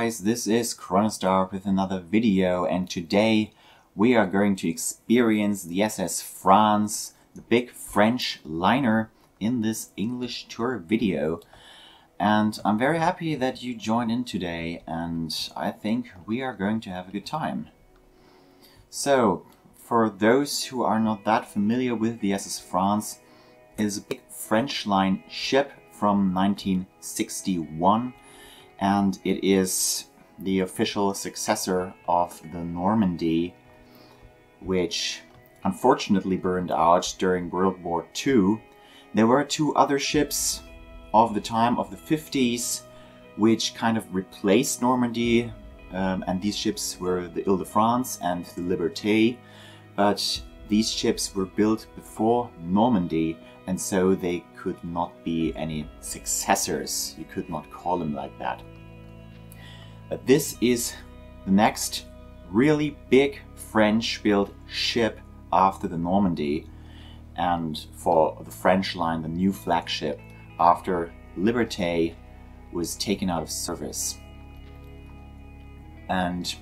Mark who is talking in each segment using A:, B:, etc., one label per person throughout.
A: guys, this is CronosDarth with another video, and today we are going to experience the SS France, the big French liner, in this English tour video. And I'm very happy that you joined in today, and I think we are going to have a good time. So, for those who are not that familiar with the SS France, it is a big French line ship from 1961, and it is the official successor of the Normandy, which unfortunately burned out during World War II. There were two other ships of the time of the 50s which kind of replaced Normandy, and these ships were the Ile-de-France and the Liberté, but these ships were built before Normandy, and so they could not be any successors. You could not call them like that. But this is the next really big French-built ship after the Normandy, and for the French line, the new flagship after Liberté was taken out of service. And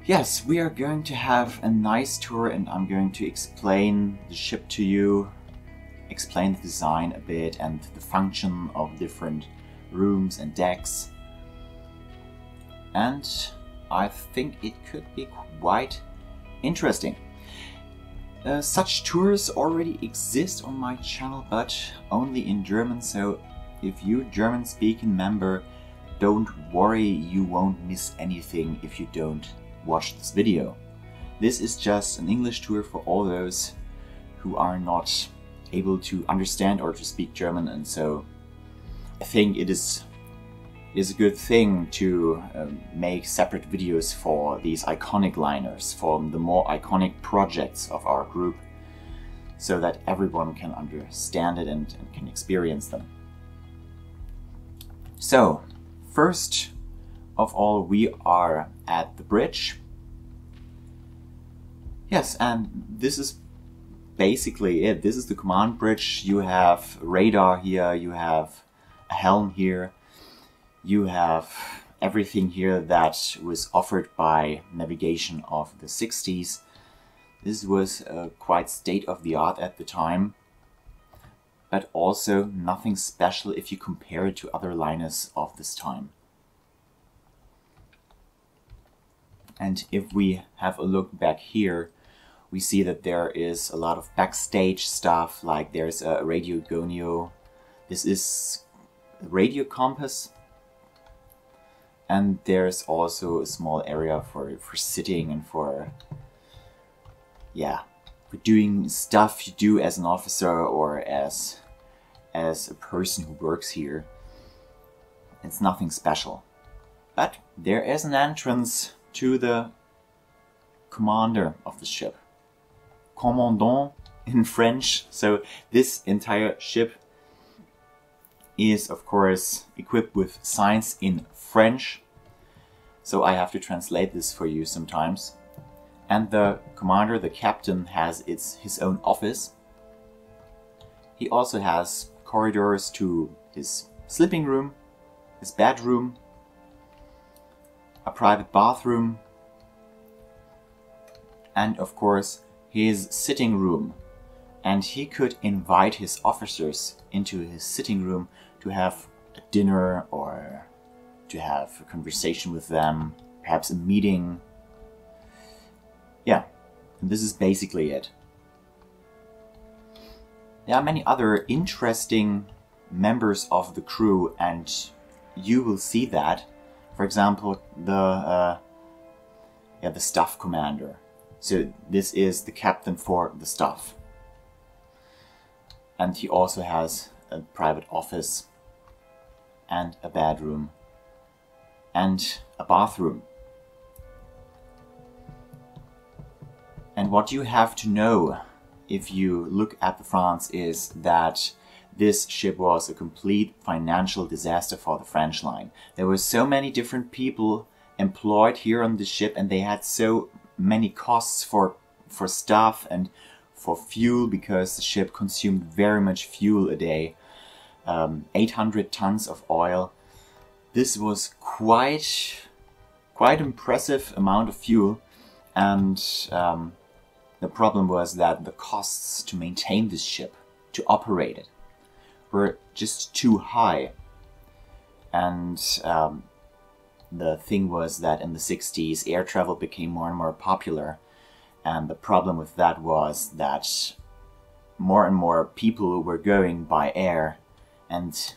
A: yes, we are going to have a nice tour, and I'm going to explain the ship to you, explain the design a bit and the function of different rooms and decks. And I think it could be quite interesting. Such tours already exist on my channel, but only in German, so if you German-speaking member, don't worry, you won't miss anything if you don't watch this video. This is just an English tour for all those who are not able to understand or to speak German, and so I think it is a good thing to make separate videos for these iconic liners, for the more iconic projects of our group, so that everyone can understand it and can experience them. So, first of all, we are at the bridge. Yes, and this is basically it. This is the command bridge. You have radar here, you have a helm here, you have everything here that was offered by navigation of the 60s. This was quite state-of-the-art at the time, but also nothing special if you compare it to other liners of this time. And if we have a look back here, we see that there is a lot of backstage stuff, like there's a radio gonio. This is a radio compass. And there's also a small area for sitting and for doing stuff you do as an officer or as a person who works here. It's nothing special. But there is an entrance to the commander of the ship. Commandant in French. So this entire ship is of course equipped with signs in French, so I have to translate this for you sometimes. And the commander, the captain, has his own office. He also has corridors to his sleeping room, his bedroom, a private bathroom, and of course his sitting room. And he could invite his officers into his sitting room to have a dinner or to have a conversation with them, perhaps a meeting. Yeah, and this is basically it. There are many other interesting members of the crew, and you will see that. For example, the staff commander. So this is the captain for the staff. And he also has a private office and a bedroom and a bathroom. And what you have to know if you look at the France is that this ship was a complete financial disaster for the French line. There were so many different people employed here on the ship, and they had so many costs for staff and for fuel, because the ship consumed very much fuel a day. 800 tons of oil. this was quite impressive amount of fuel, and the problem was that the costs to maintain this ship, to operate it, were just too high. And the thing was that in the 60s air travel became more and more popular, and the problem with that was that more and more people were going by air, and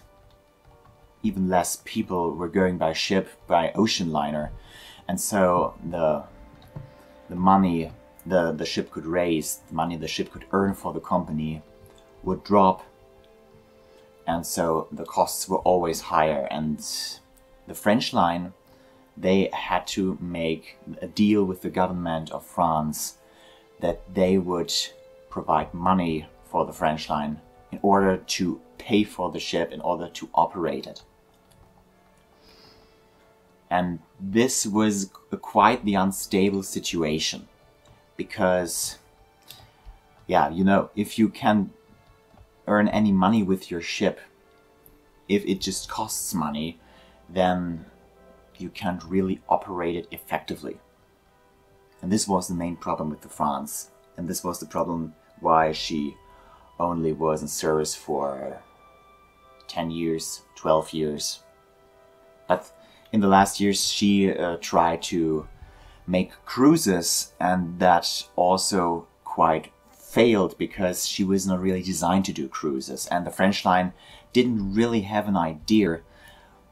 A: even less people were going by ship, by ocean liner. And so the money the ship could raise, the money the ship could earn for the company would drop. And so the costs were always higher, and the French line, they had to make a deal with the government of France that they would provide money for the French line in order to pay for the ship, in order to operate it. And this was quite the unstable situation, because, yeah, you know, if you can earn any money with your ship, if it just costs money, then you can't really operate it effectively. And this was the main problem with the France, and this was the problem why she only was in service for 10 years, 12 years. But in the last years she tried to make cruises, and that also quite failed because she was not really designed to do cruises, and the French line didn't really have an idea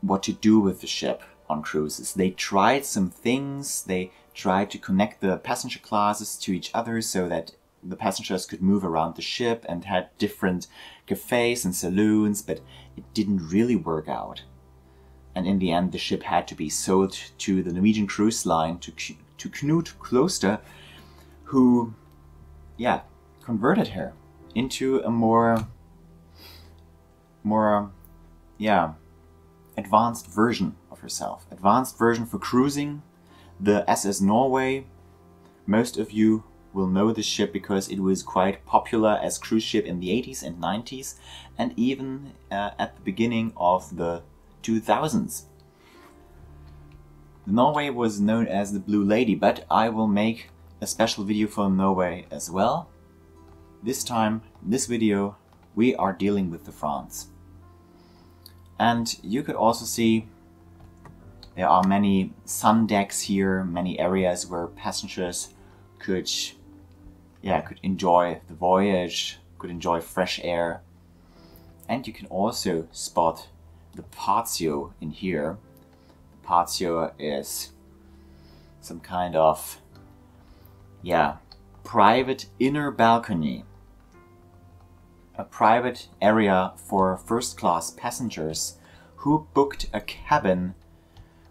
A: what to do with the ship on cruises. They tried some things, they tried to connect the passenger classes to each other so that the passengers could move around the ship and had different cafes and saloons, but it didn't really work out. And in the end the ship had to be sold to the Norwegian cruise line, to Knut Kloster, who, yeah, converted her into a more advanced version of herself. Advanced version for cruising, the SS Norway. Most of you will know this ship because it was quite popular as cruise ship in the 80s and 90s, and even at the beginning of the 2000s. The Norway was known as the Blue Lady, but I will make a special video for Norway as well. This time, this video, we are dealing with the France. And you could also see there are many sun decks here, many areas where passengers could enjoy the voyage, could enjoy fresh air. And you can also spot the patio in here. The patio is some kind of, private inner balcony. A private area for first-class passengers who booked a cabin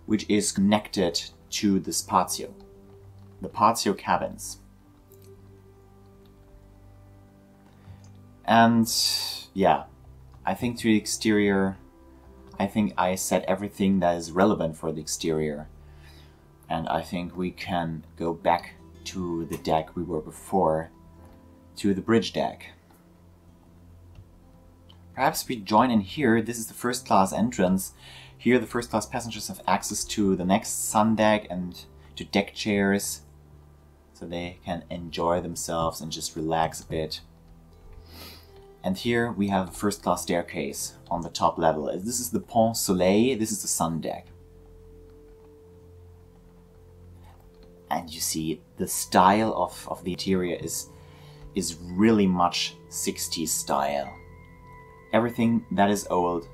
A: which is connected to this patio. The patio cabins. And yeah, I think to the exterior, I think I said everything that is relevant for the exterior. And I think we can go back to the deck we were before, to the bridge deck. Perhaps we join in here. This is the first class entrance. Here the first class passengers have access to the next sun deck and to deck chairs, so they can enjoy themselves and just relax a bit. And here we have the first class staircase on the top level. This is the Pont Soleil, this is the sun deck. And you see the style of the interior is really much 60s style. Everything that is old,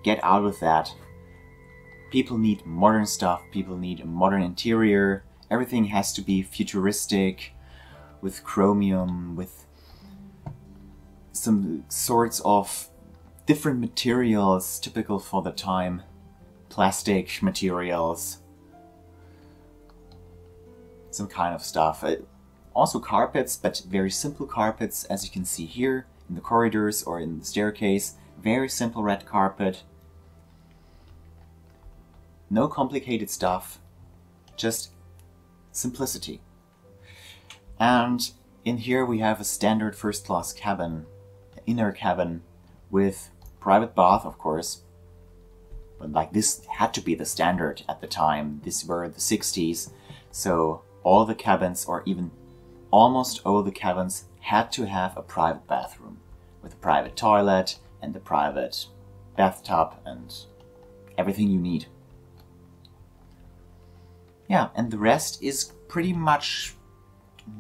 A: get out with that. People need modern stuff, people need a modern interior. Everything has to be futuristic, with chromium, with some sorts of different materials typical for the time. Plastic materials, some kind of stuff. Also carpets, but very simple carpets, as you can see here in the corridors or in the staircase. Very simple red carpet. No complicated stuff, just simplicity. And in here we have a standard first class cabin, inner cabin with private bath, of course. but like this had to be the standard at the time. These were the 60s, so all the cabins, or even almost all the cabins, had to have a private bathroom with a private toilet and a private bathtub and everything you need. Yeah, and the rest is pretty much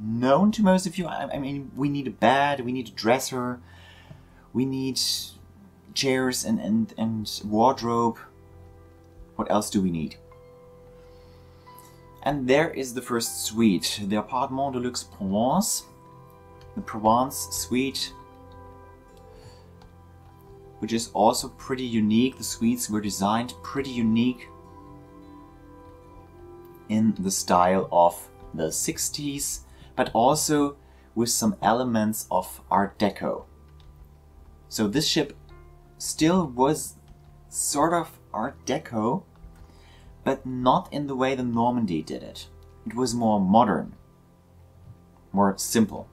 A: known to most of you. I mean, we need a bed, we need a dresser, we need chairs and wardrobe. What else do we need? And there is the first suite, the Appartement de Luxe Provence. The Provence suite, which is also pretty unique. The suites were designed pretty unique in the style of the 60s, but also with some elements of Art Deco. So this ship still was sort of Art Deco, but not in the way the Normandy did it. It was more modern, more simple.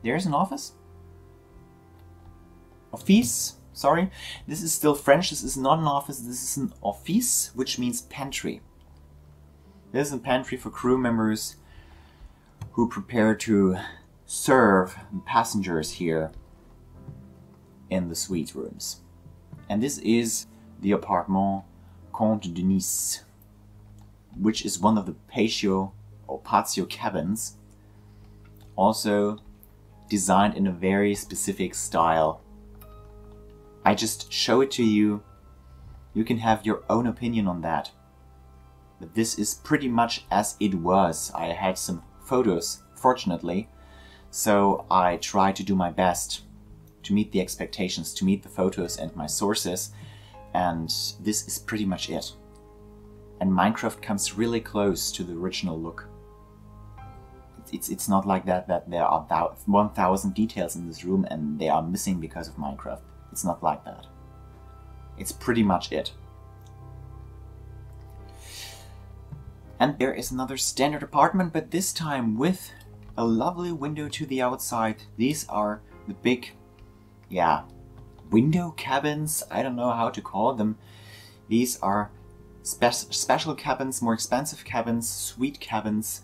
A: There's an office. Office, sorry. This is still French. This is not an office. This is an office, which means pantry. This is a pantry for crew members who prepare to serve passengers here in the suite rooms. And this is the Appartement Comte de Nice, which is one of the patio or patio cabins, also designed in a very specific style. I just show it to you. You can have your own opinion on that. But this is pretty much as it was. I had some photos, fortunately, so I tried to do my best to meet the expectations, to meet the photos and my sources, and this is pretty much it. And Minecraft comes really close to the original look. It's not like that there are 1,000 details in this room and they are missing because of Minecraft. It's not like that. It's pretty much it. And there is another standard apartment, but this time with a lovely window to the outside. These are the big, window cabins. I don't know how to call them. These are special cabins, more expensive cabins, suite cabins.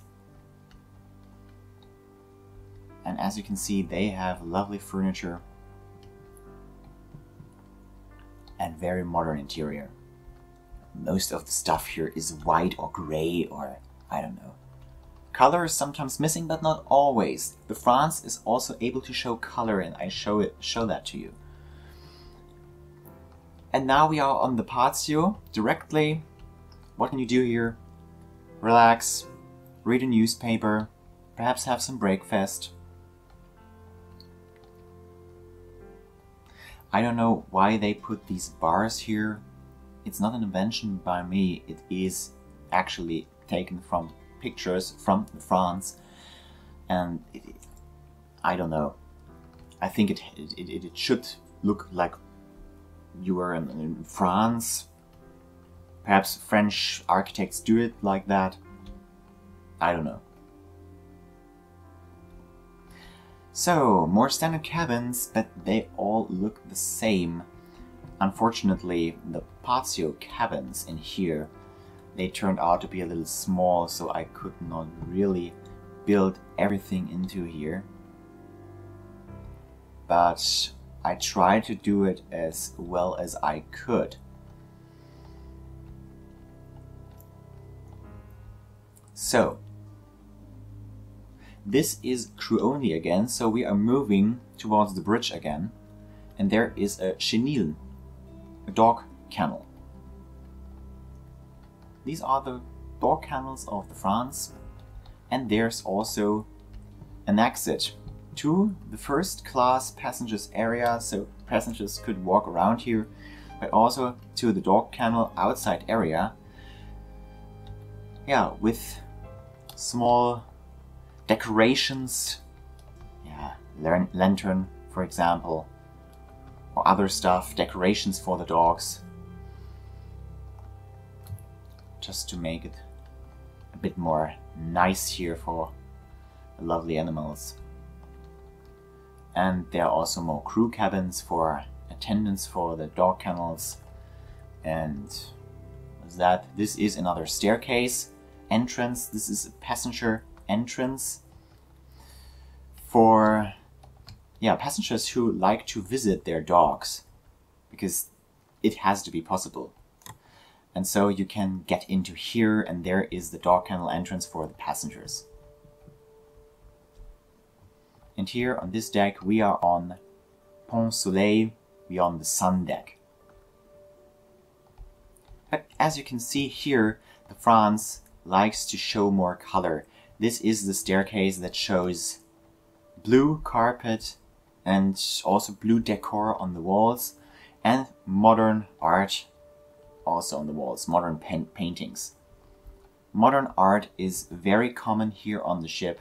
A: And as you can see, they have lovely furniture and very modern interior. Most of the stuff here is white or gray or I don't know. Color is sometimes missing, but not always. The France is also able to show color, and I show that to you. And now we are on the patio directly. What can you do here? Relax, read a newspaper, perhaps have some breakfast. I don't know why they put these bars here. It's not an invention by me. It is actually taken from pictures from France, and I don't know. I think it should look like you were in France. Perhaps French architects do it like that. I don't know. So, more standard cabins, but they all look the same. Unfortunately, the patio cabins in here, they turned out to be a little small, so I could not really build everything into here. But I tried to do it as well as I could. So, this is crew only again, so we are moving towards the bridge again. And there is a chenil, a dog kennel. These are the dog kennels of the France. And there's also an exit to the first class passengers area, so passengers could walk around here, but also to the dog kennel outside area. Yeah, with small decorations, lantern for example, or other stuff, decorations for the dogs, just to make it a bit more nice here for the lovely animals. And there are also more crew cabins for attendants for the dog kennels, And what's that? This is another staircase entrance. This is a passenger entrance for passengers who like to visit their dogs, because it has to be possible. And so you can get into here, and there is the dog kennel entrance for the passengers. And here on this deck we are on Pont Soleil, we are on the sun deck. But as you can see here, the France likes to show more color. This is the staircase that shows blue carpet and also blue decor on the walls, and modern art also on the walls, modern paintings. Modern art is very common here on the ship,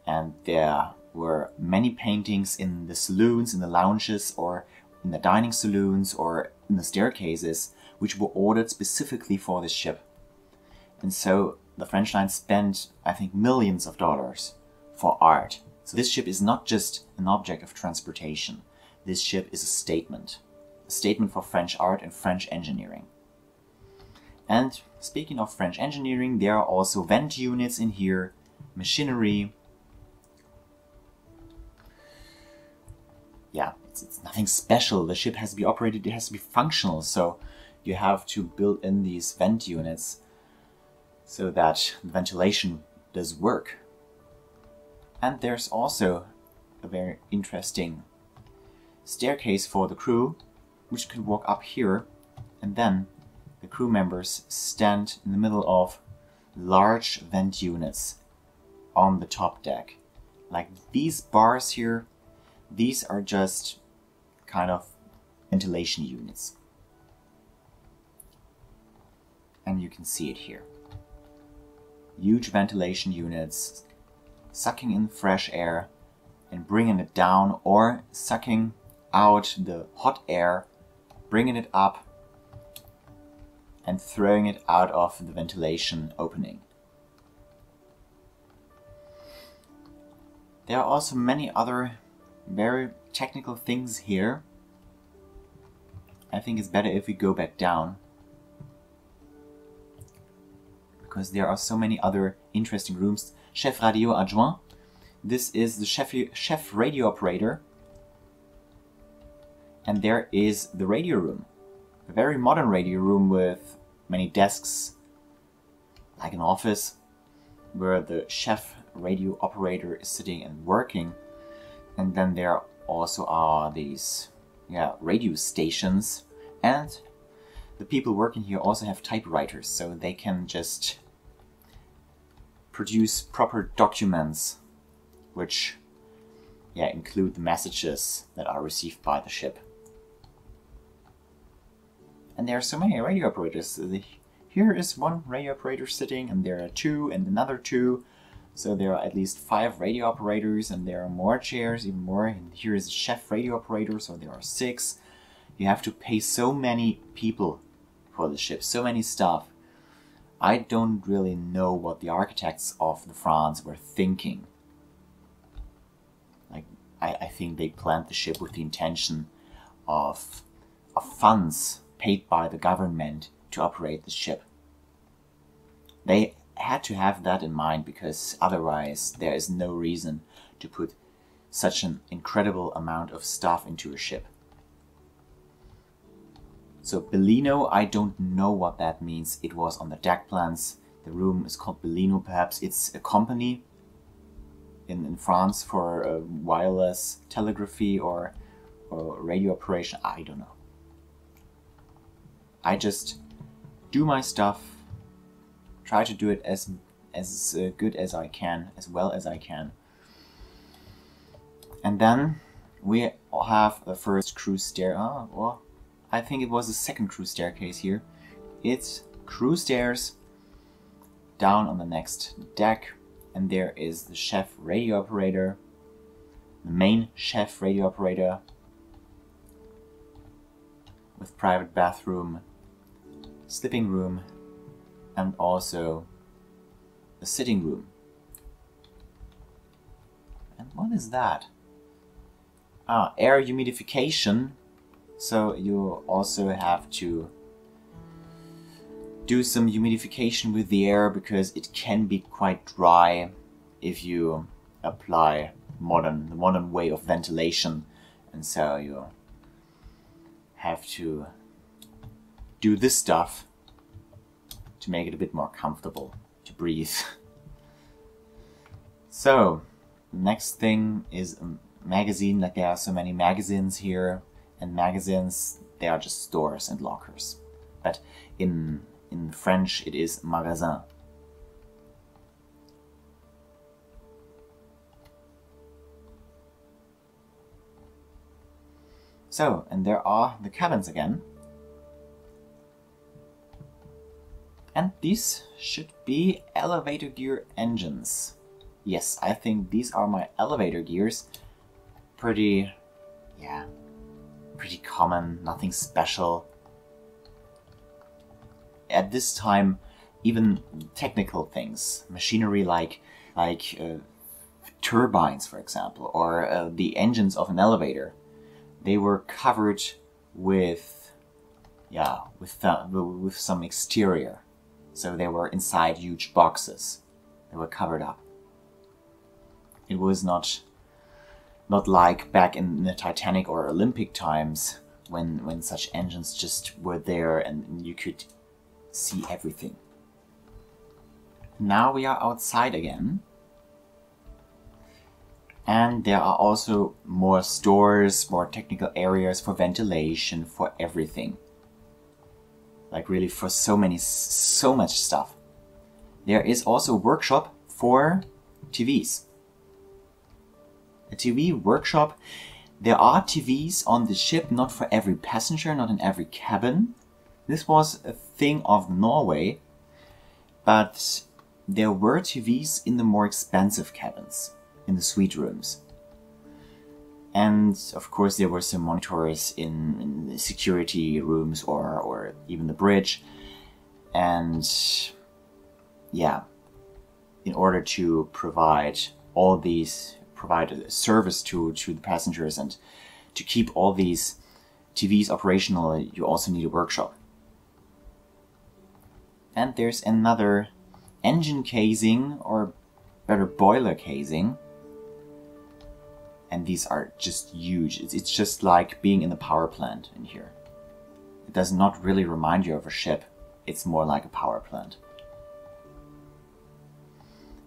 A: and there were many paintings in the saloons, in the lounges, or in the dining saloons, or in the staircases, which were ordered specifically for this ship. And so the French line spent, I think, millions of dollars for art. So this ship is not just an object of transportation. This ship is a statement for French art and French engineering. And speaking of French engineering, there are also vent units in here, machinery. Yeah, it's nothing special. The ship has to be operated, it has to be functional, so you have to build in these vent units so that the ventilation does work. And there's also a very interesting staircase for the crew, which can walk up here, and then the crew members stand in the middle of large vent units on the top deck. Like these bars here, these are just kind of ventilation units. And you can see it here. Huge ventilation units sucking in fresh air and bringing it down, or sucking out the hot air, bringing it up and throwing it out of the ventilation opening. There are also many other very technical things here. I think it's better if we go back down, because there are so many other interesting rooms. Chef radio adjoint. This is the chef radio operator. And there is the radio room. A very modern radio room with many desks, like an office, where the chef radio operator is sitting and working. And then there also are these radio stations, and the people working here also have typewriters, so they can just produce proper documents which include the messages that are received by the ship. And there are so many radio operators. Here is one radio operator sitting, and there are two and another two. So there are at least 5 radio operators, and there are more chairs, even more. And here is a chef radio operator, so there are 6. You have to pay so many people for the ship, so many staff. I don't really know what the architects of the France were thinking. Like, I think they planned the ship with the intention of funds paid by the government to operate the ship. They had to have that in mind, because otherwise there is no reason to put such an incredible amount of stuff into a ship. So Bellino, I don't know what that means. It was on the deck plans. The room is called Bellino. Perhaps it's a company in France for wireless telegraphy or radio operation. I don't know. I just do my stuff, try to do it as good as I can, as well as I can. And then we have the first crew stair. Well, I think it was the second crew staircase here. It's crew stairs down on the next deck, and there is the chef radio operator, the main chef radio operator, with private bathroom, sleeping room, and also a sitting room. And what is that? Air humidification. So you also have to do some humidification with the air, because it can be quite dry if you apply the modern way of ventilation, and so you have to do this stuff to make it a bit more comfortable to breathe. So, the next thing is a magazine. Like, there are so many magazines here, and magazines, they are just stores and lockers. But in French it is magasin. So, and there are the cabins again. And these should be elevator gear engines. Yes, I think these are my elevator gears. Pretty common, nothing special. At this time, even technical things, machinery like turbines, for example, or the engines of an elevator, they were covered with some exterior. So they were inside huge boxes. They were covered up. It was not like back in the Titanic or Olympic times when such engines just were there and you could see everything. Now we are outside again. And there are also more stores, more technical areas for ventilation, for everything. Like really for so much stuff. There is also a workshop for TVs. A TV workshop. There are TVs on the ship, not for every passenger, not in every cabin. This was a thing of Norway, but there were TVs in the more expensive cabins, in the suite rooms. And of course there were some monitors in the security rooms or even the bridge. And yeah, in order to provide a service to the passengers and to keep all these TVs operational, you also need a workshop. And there's another engine casing, or better boiler casing. And these are just huge. It's just like being in the power plant in here. It does not really remind you of a ship. It's more like a power plant.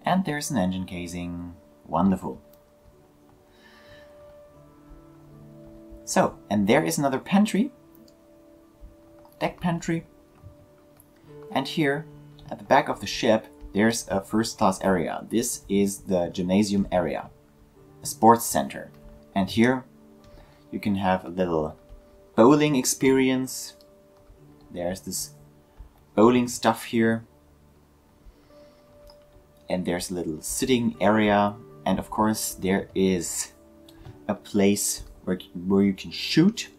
A: And there's an engine casing. Wonderful. So, and there is another pantry. Deck pantry. And here, at the back of the ship, there's a first class area. This is the gymnasium area. A sports center. And here you can have a little bowling experience. There's this bowling stuff here. And there's a little sitting area. And of course there is a place where you can shoot.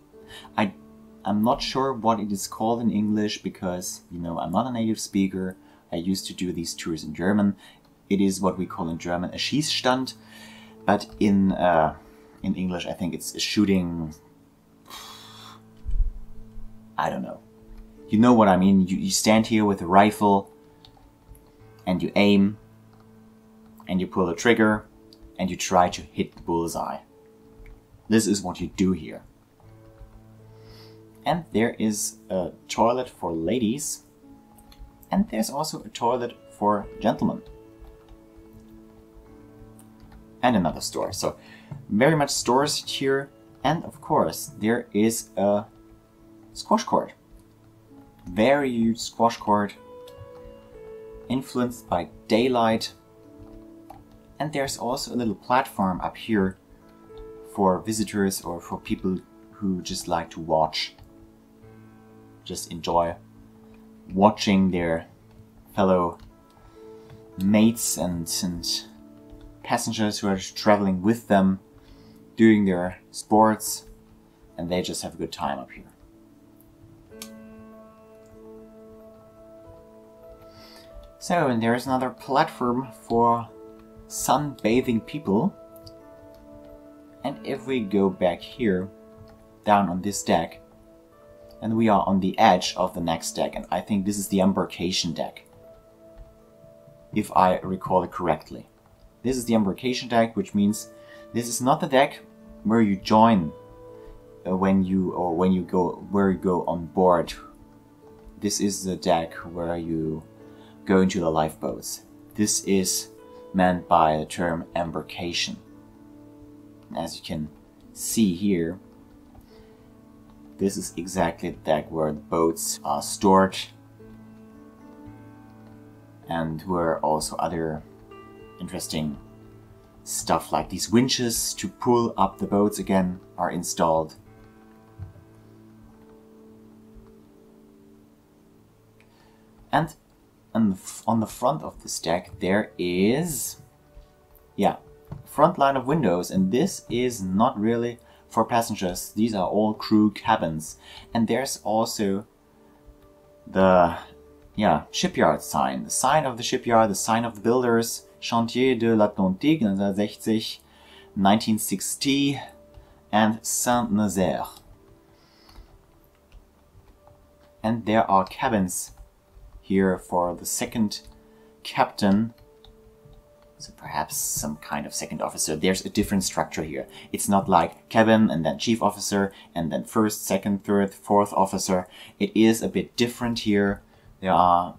A: I'm not sure what it is called in English because, you know, I'm not a native speaker. I used to do these tours in German. It is what we call in German a Schießstand. But in English, I think it's a shooting. I don't know. You know what I mean? You stand here with a rifle and you aim and you pull the trigger and you try to hit the bullseye. This is what you do here. And there is a toilet for ladies. And there's also a toilet for gentlemen. And another store. So very much stores here. And of course there is a squash court. Very huge squash court. Influenced by daylight. And there's also a little platform up here for visitors or for people who just like to watch. Just enjoy watching their fellow mates and passengers who are traveling with them doing their sports, and they just have a good time up here. So, and there's another platform for sunbathing people. And if we go back here, down on this deck, And we are on the edge of the next deck, and I think this is the embarkation deck, if I recall it correctly. This is the embarkation deck, which means this is not the deck where you join when you go on board. This is the deck where you go into the lifeboats. This is meant by the term embarkation. As you can see here, this is exactly the deck where the boats are stored and where also other interesting stuff like these winches to pull up the boats again are installed. And on the front of this deck there is, front line of windows, and this is not really for passengers. These are all crew cabins. And there's also the shipyard sign, the sign of the shipyard, the sign of the builders, Chantiers de l'Atlantique 1960, 1960, and Saint-Nazaire. And there are cabins here for the second captain, so perhaps some kind of second officer. There's a different structure here. It's not like cabin and then chief officer and then first, second, third, fourth officer. It is a bit different here. There are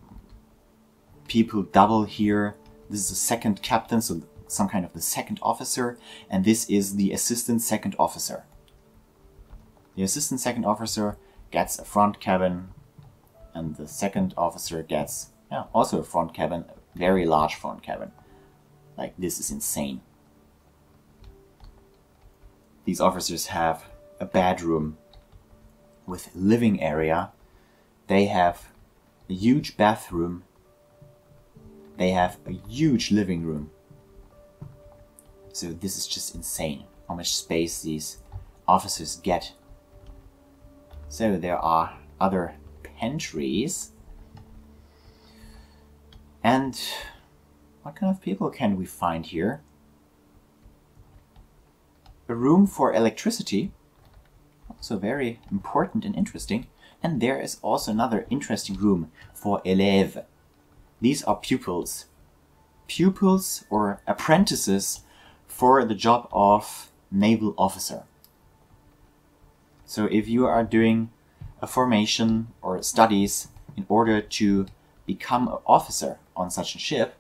A: people double here. This is the second captain, so some kind of the second officer, and this is the assistant second officer. The assistant second officer gets a front cabin, and the second officer gets also a front cabin, a very large front cabin. Like, this is insane. These officers have a bedroom with living area. They have a huge bathroom. They have a huge living room. So this is just insane how much space these officers get. So there are other pantries. And what kind of people can we find here? A room for electricity, also very important and interesting. And there is also another interesting room for élèves. These are pupils. Pupils or apprentices for the job of naval officer. So if you are doing a formation or studies in order to become an officer on such a ship,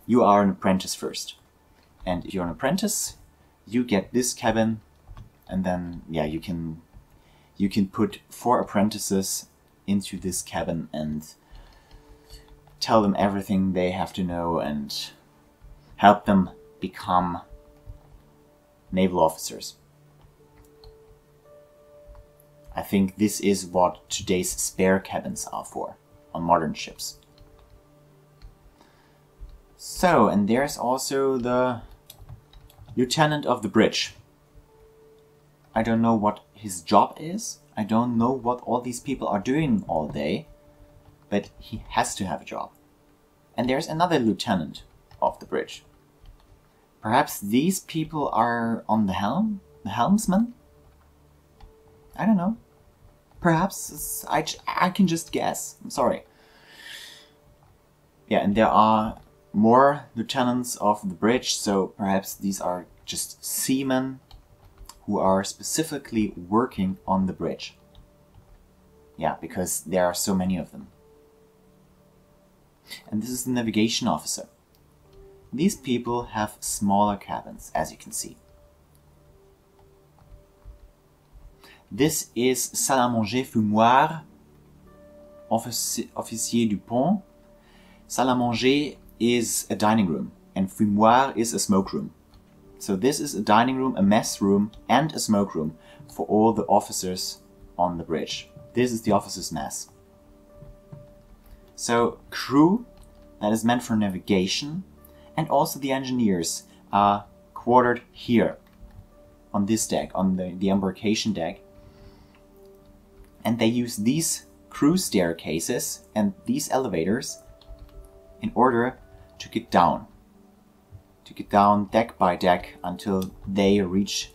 A: you are an apprentice first. And if you're an apprentice, you get this cabin, and then you can put 4 apprentices into this cabin and tell them everything they have to know and help them become naval officers. I think this is what today's spare cabins are for on modern ships. So, and there's also the lieutenant of the bridge. I don't know what his job is. I don't know what all these people are doing all day, but he has to have a job. And there's another lieutenant of the bridge. Perhaps these people are on the helm? The helmsman? I don't know. Perhaps I can just guess. I'm sorry. Yeah, and there are more lieutenants of the bridge, so perhaps these are just seamen who are specifically working on the bridge. Yeah, because there are so many of them. And this is the navigation officer. These people have smaller cabins, as you can see. This is salle à manger fumoir, officier du pont. Salle à manger is a dining room, and fumoir is a smoke room. So this is a dining room, a mess room, and a smoke room for all the officers on the bridge. This is the officers' mess. So crew, that is meant for navigation, and also the engineers are quartered here on this deck, on the embarkation deck. And they use these crew staircases and these elevators in order to get down deck by deck until they reach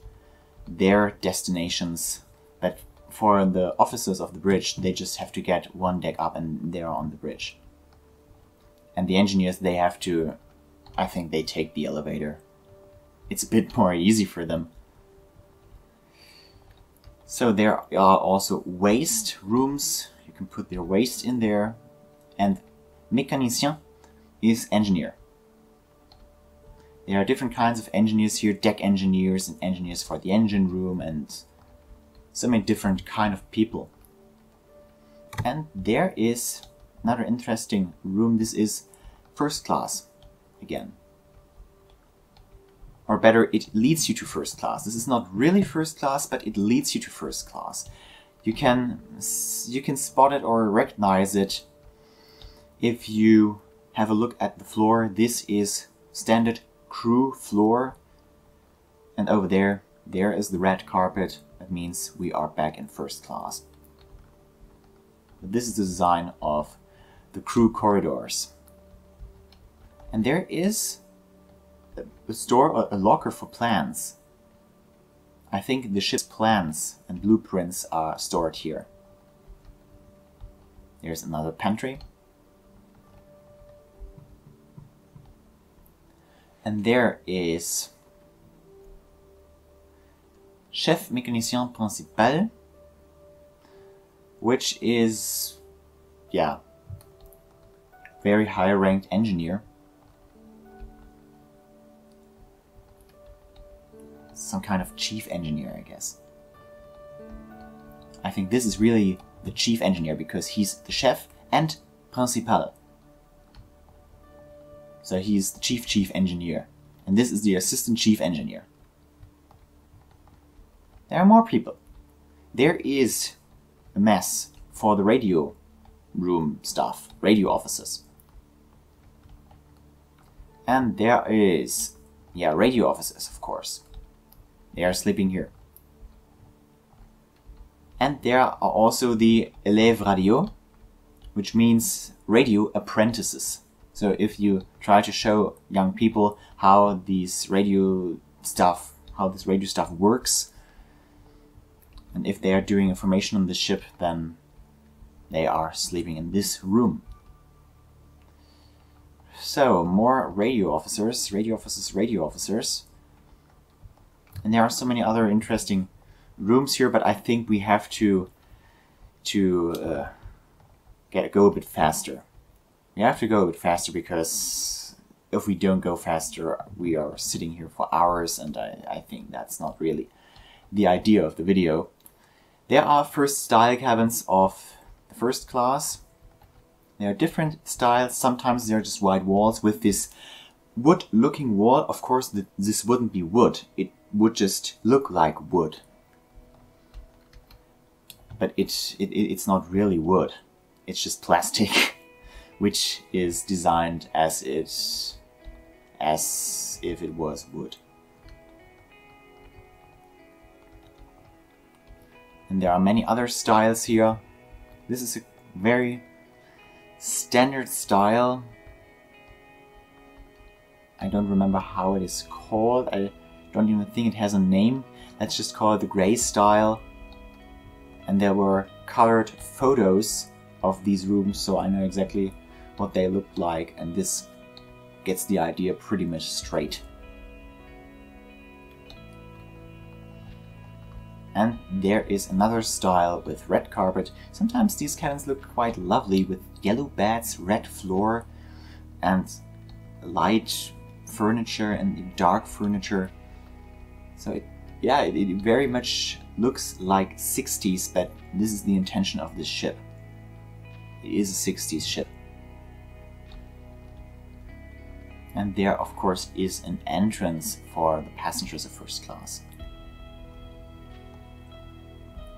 A: their destinations that for the officers of the bridge, they just have to get one deck up and they're on the bridge. And the engineers, they have to, I think they take the elevator. It's a bit more easy for them. So there are also waste rooms. You can put their waste in there. And mécanicien is engineer. There are different kinds of engineers here, deck engineers and engineers for the engine room and so many different kind of people. And there is another interesting room. This is first class again. Or better, it leads you to first class. This is not really first class, but it leads you to first class. You can spot it or recognize it if you have a look at the floor. This is standard crew floor, and over there is the red carpet. That means we are back in first class. This is the design of the crew corridors, and there is a store, a locker for plans. I think the ship's plans and blueprints are stored here. There's another pantry. And there is chef mécanicien principal, which is, yeah, very high ranked engineer. Some kind of chief engineer, I guess. I think this is really the chief engineer because he's the chef and principal. So he's the chief engineer. And this is the assistant chief engineer. There are more people. There is a mess for the radio room staff, radio officers. And there is, yeah, radio officers, of course. They are sleeping here. And there are also the élèves radio, which means radio apprentices. So if you try to show young people how this radio stuff works, and if they are doing information on the ship, then they are sleeping in this room. So more radio officers. And there are so many other interesting rooms here, but I think we have to go a bit faster. We have to go a bit faster because if we don't go faster, we are sitting here for hours, and I think that's not really the idea of the video. There are first style cabins of the first class. There are different styles. Sometimes they're just white walls with this wood-looking wall. Of course, this wouldn't be wood. It would just look like wood. But it's not really wood. It's just plastic, which is designed as if it was wood. And there are many other styles here. This is a very standard style. I don't remember how it is called. I don't even think it has a name. Let's just call it the gray style. And there were colored photos of these rooms, so I know exactly what they looked like, and this gets the idea pretty much straight. And there is another style with red carpet. Sometimes these cabins look quite lovely with yellow beds, red floor, and light furniture and dark furniture. So it very much looks like 60s, but this is the intention of this ship. It is a 60s ship. And there, of course, is an entrance for the passengers of first class.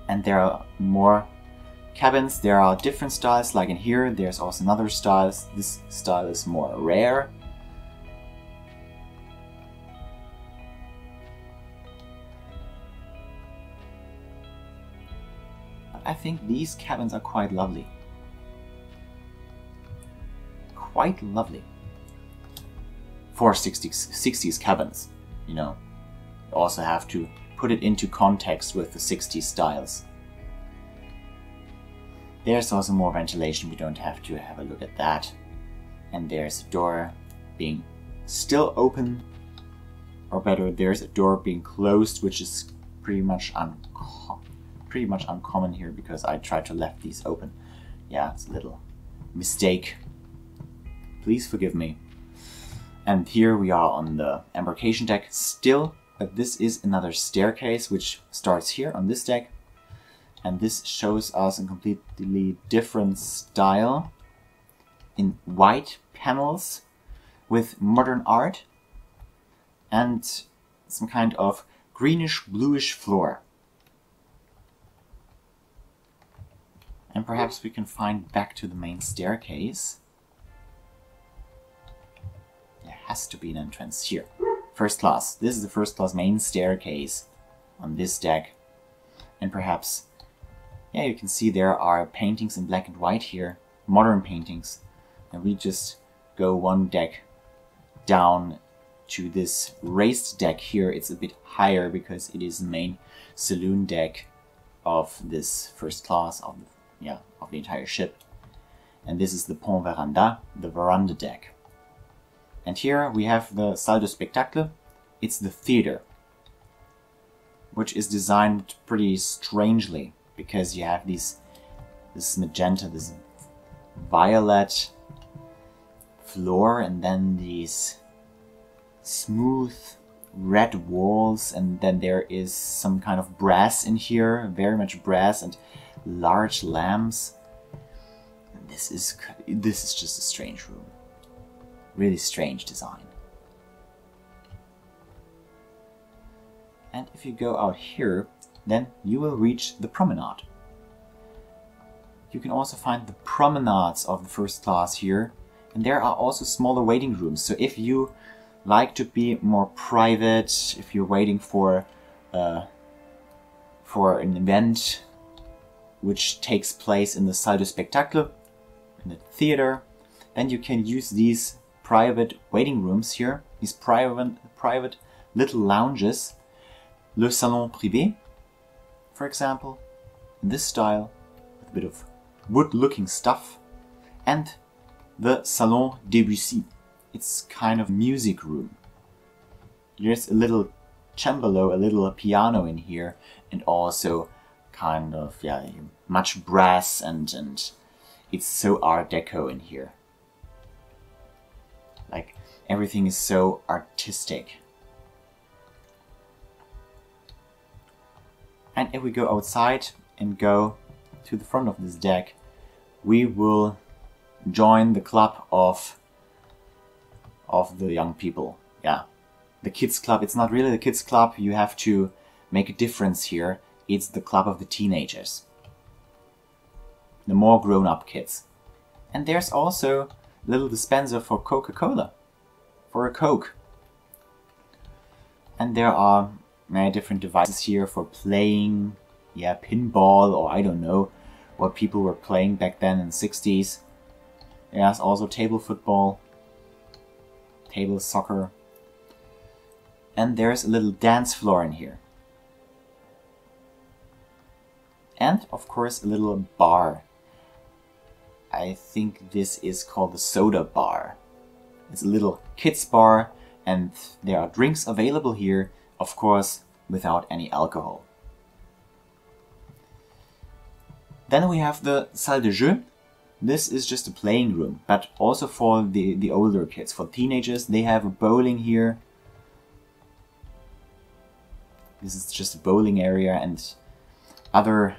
A: And there are more cabins. There are different styles, like in here. There's also another style. This style is more rare. But I think these cabins are quite lovely. Quite lovely. For 60s cabins, you know. You also have to put it into context with the 60s styles. There's also more ventilation, we don't have to have a look at that. And there's a door being still open, or better, there's a door being closed, which is pretty much uncommon here because I tried to left these open. Yeah, it's a little mistake. Please forgive me. And here we are on the embarkation deck still, but this is another staircase which starts here on this deck. And this shows us a completely different style in white panels with modern art and some kind of greenish bluish floor. And perhaps we can find back to the main staircase. There has to be an entrance here. First class. This is the first class main staircase on this deck. And perhaps, yeah, you can see there are paintings in black and white here. Modern paintings. And we just go one deck down to this raised deck here. It's a bit higher because it is the main saloon deck of this first class of the entire ship. And this is the pont veranda, the veranda deck. And here we have the salle de spectacle. It's the theater, which is designed pretty strangely because you have this magenta, this violet floor, and then these smooth red walls, and then there is some kind of brass in here, very much brass, and large lamps. And this is just a strange room. Really strange design. And if you go out here, then you will reach the promenade. You can also find the promenades of the first class here, and there are also smaller waiting rooms. So if you like to be more private, if you're waiting for an event which takes place in the salle de spectacle, in the theater, then you can use these private waiting rooms here, these private little lounges. Le salon privé, for example, in this style, with a bit of wood-looking stuff, and the salon Debussy. It's kind of music room. There's a little cembalo, a little piano in here, and also kind of, yeah, much brass, and it's so art deco in here. Like, everything is so artistic. And if we go outside and go to the front of this deck, we will join the club of the young people. Yeah, the kids club. It's not really the kids club. You have to make a difference here. It's the club of the teenagers, the more grown-up kids. And there's also a little dispenser for Coca-Cola, for a Coke. And there are many different devices here for playing, yeah, pinball, or I don't know what people were playing back then in the 60s. There's also table football, table soccer, and there's a little dance floor in here. And of course a little bar. I think this is called the soda bar. It's a little kids bar, and there are drinks available here, of course without any alcohol. Then we have the salle de jeu. This is just a playing room, but also for the older kids, for teenagers. They have a bowling here. This is just a bowling area and other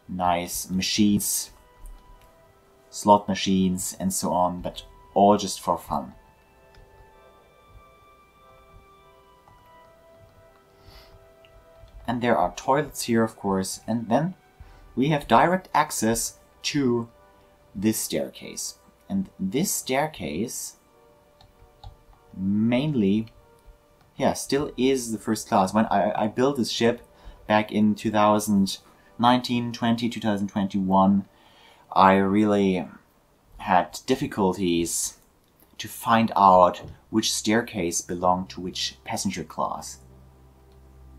A: nice machines, slot machines and so on, but all just for fun. And there are toilets here, of course, and then we have direct access to this staircase. And this staircase mainly, yeah, still is the first class. When I built this ship back in 2019, 20, 2021, I really had difficulties to find out which staircase belonged to which passenger class.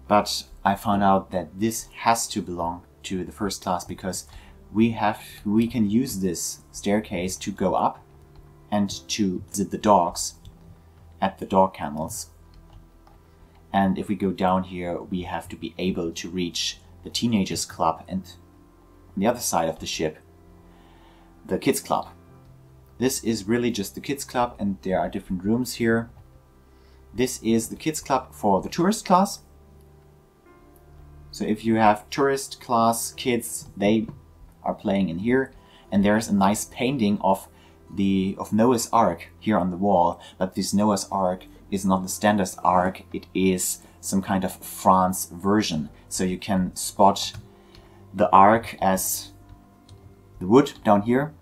A: But I found out that this has to belong to the first class because we can use this staircase to go up and to visit the dogs at the dog kennels. And if we go down here, we have to be able to reach the teenagers club, and on the other side of the ship, the kids club. This is really just the kids club, and there are different rooms here. This is the kids club for the tourist class. So if you have tourist class kids, they are playing in here. And there's a nice painting of Noah's Ark here on the wall. But this Noah's Ark is not the standard Ark, it is some kind of France version. So you can spot the Ark as the wood down here,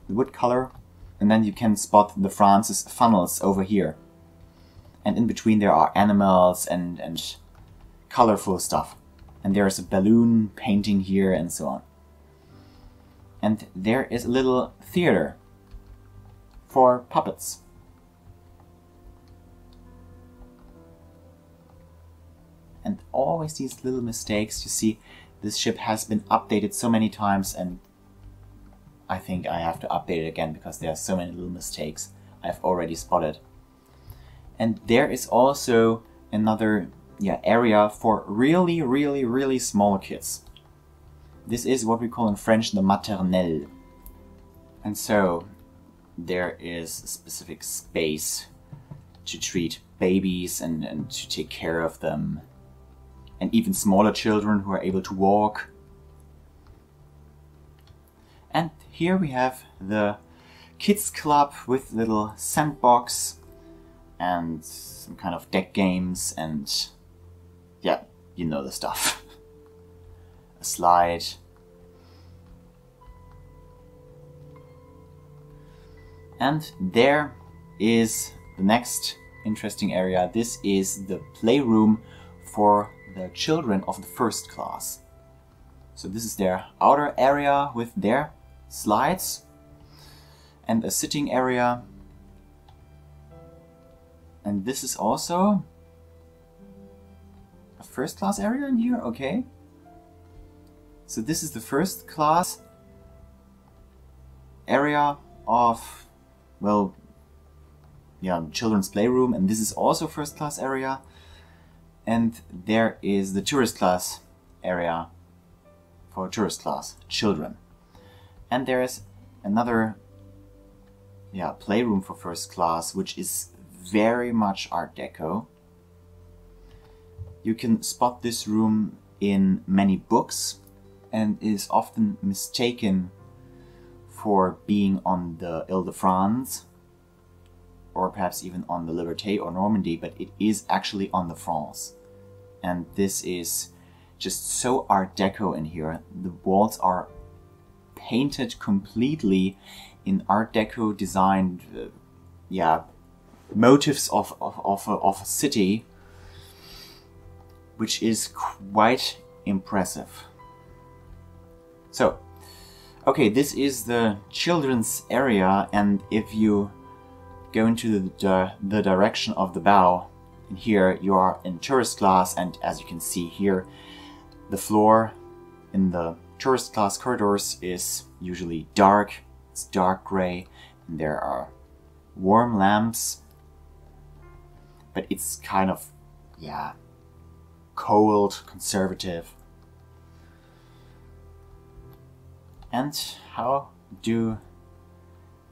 A: the wood color, and then you can spot the France's funnels over here. And in between there are animals and colorful stuff. And there is a balloon painting here and so on. And there is a little theater for puppets. And always these little mistakes. You see, this ship has been updated so many times, and I think I have to update it again because there are so many little mistakes I've already spotted. And there is also another area for really small kids. This is what we call in French the maternelle. And so there is a specific space to treat babies and to take care of them. And even smaller children who are able to walk. And here we have the kids club with little sandbox and some kind of deck games and yeah, you know the stuff. A slide. And there is the next interesting area. This is the playroom for the children of the first class. So this is their outer area with their slides and a sitting area. And this is also a first class area in here, okay. So this is the first class area of, well, yeah, children's playroom, and this is also first class area. And there is the tourist class area for tourist class children. And there is another playroom for first class, which is very much Art Deco. You can spot this room in many books and is often mistaken for being on the Ile-de-France or perhaps even on the Liberté or Normandy, but it is actually on the France. And this is just so Art Deco in here. The walls are painted completely in Art Deco designed motifs of a city, which is quite impressive. So, okay, this is the children's area, and if you go into the direction of the bow, and here you are in tourist class, and as you can see here, the floor in the tourist class corridors is usually dark. It's dark gray, and there are warm lamps, but it's kind of, cold, conservative. And how do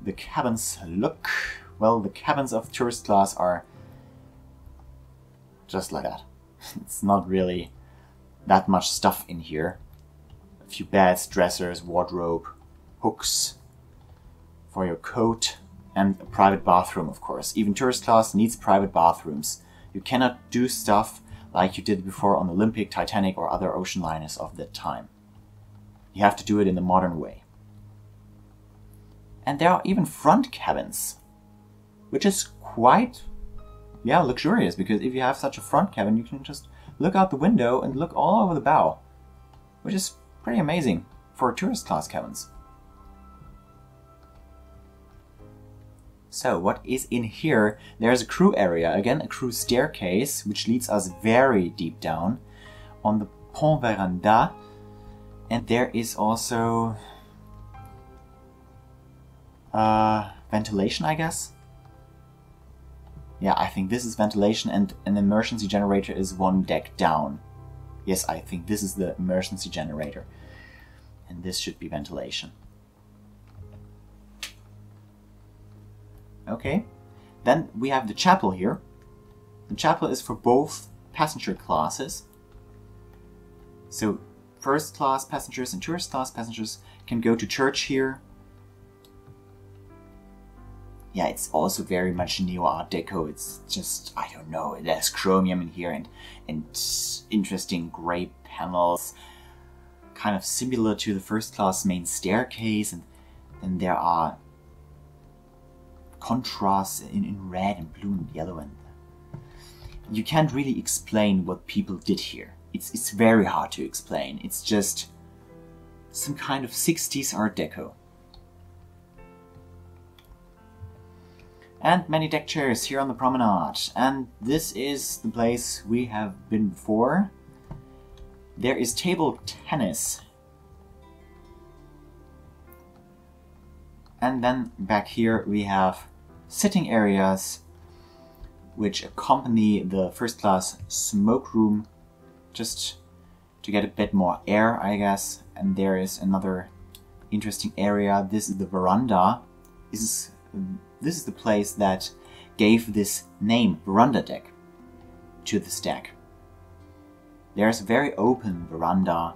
A: the cabins look? Well, the cabins of tourist class are just like that. It's not really that much stuff in here. A few beds, dressers, wardrobe, hooks for your coat, and a private bathroom, of course. Even tourist class needs private bathrooms. You cannot do stuff like you did before on Olympic, Titanic, or other ocean liners of that time. You have to do it in the modern way. And there are even front cabins, which is quite, luxurious, because if you have such a front cabin, you can just look out the window and look all over the bow, which is pretty amazing for tourist class cabins. So what is in here? There's a crew area, again a crew staircase, which leads us very deep down on the pont veranda. And there is also ventilation, I guess. Yeah, I think this is ventilation, and an emergency generator is one deck down. Yes, I think this is the emergency generator. And this should be ventilation. Okay. Then we have the chapel here. The chapel is for both passenger classes. So first class passengers and tourist class passengers can go to church here. Yeah, it's also very much neo-art deco. It's just, I don't know, there's chromium in here and interesting grey panels. Kind of similar to the first class main staircase, and then there are contrasts in red and blue and yellow, and you can't really explain what people did here. It's very hard to explain. It's just some kind of 60s art deco. And many deck chairs here on the promenade, and this is the place we have been before. There is table tennis. And then back here we have sitting areas which accompany the first class smoke room, just to get a bit more air, I guess. And there is another interesting area. This is the veranda. This is the place that gave this name, veranda deck, to this deck. There's a very open veranda.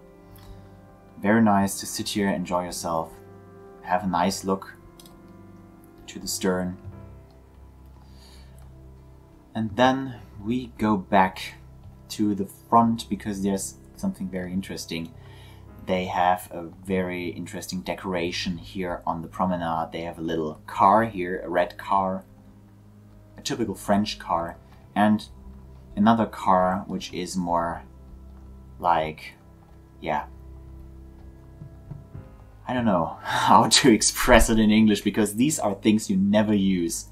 A: Very nice to sit here, enjoy yourself, have a nice look to the stern. And then we go back to the front because there's something very interesting. They have a very interesting decoration here on the promenade. They have a little car here, a red car, a typical French car, and another car which is more like, yeah, I don't know how to express it in English, because these are things you never use.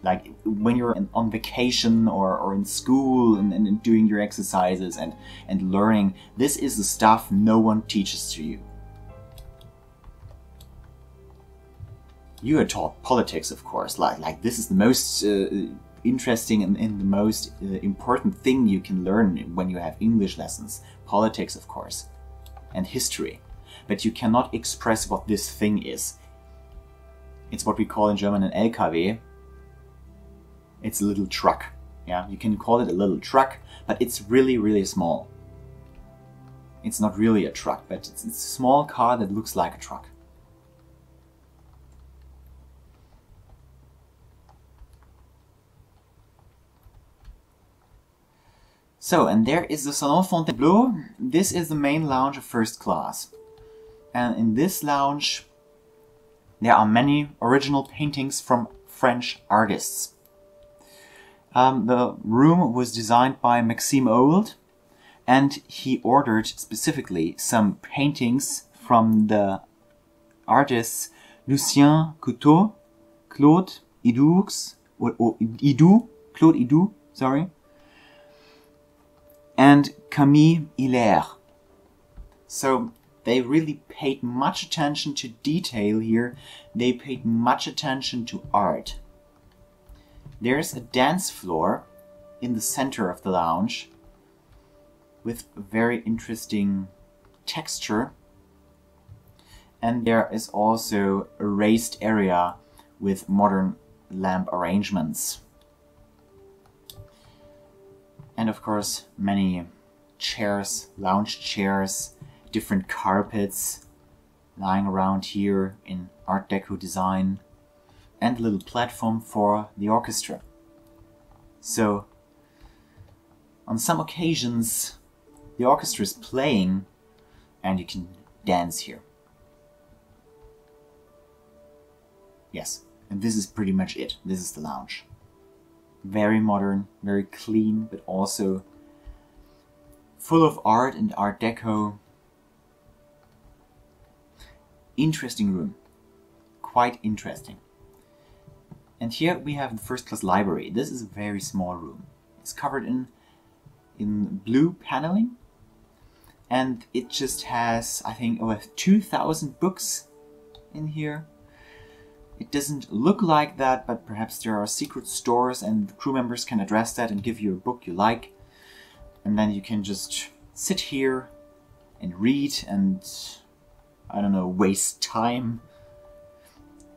A: Like when you're on vacation or in school and doing your exercises and learning, this is the stuff no one teaches to you. You are taught politics, of course, like this is the most interesting and the most important thing you can learn when you have English lessons. Politics, of course, and history. But you cannot express what this thing is. It's what we call in German an LKW. It's a little truck. Yeah, you can call it a little truck, but it's really, really small. It's not really a truck, but it's a small car that looks like a truck. So, and there is the Salon Fontainebleau. This is the main lounge of first class. And in this lounge, there are many original paintings from French artists. The room was designed by Maxime Old, and he ordered specifically some paintings from the artists Lucien Couteau, Claude Idou, sorry, and Camille Hilaire. So they really paid much attention to detail here. They paid much attention to art. There's a dance floor in the center of the lounge with a very interesting texture. And there is also a raised area with modern lamp arrangements. And of course, many chairs, lounge chairs, different carpets lying around here in Art Deco design, and a little platform for the orchestra. So, on some occasions, the orchestra is playing and you can dance here. Yes, and this is pretty much it. This is the lounge. Very modern, very clean, but also full of art and Art Deco. Interesting room. Quite interesting. And here we have the first class library. This is a very small room. It's covered in blue paneling. And it just has, I think, over 2,000 books in here. It doesn't look like that, but perhaps there are secret stores and the crew members can address that and give you a book you like. And then you can just sit here and read and, I don't know, waste time.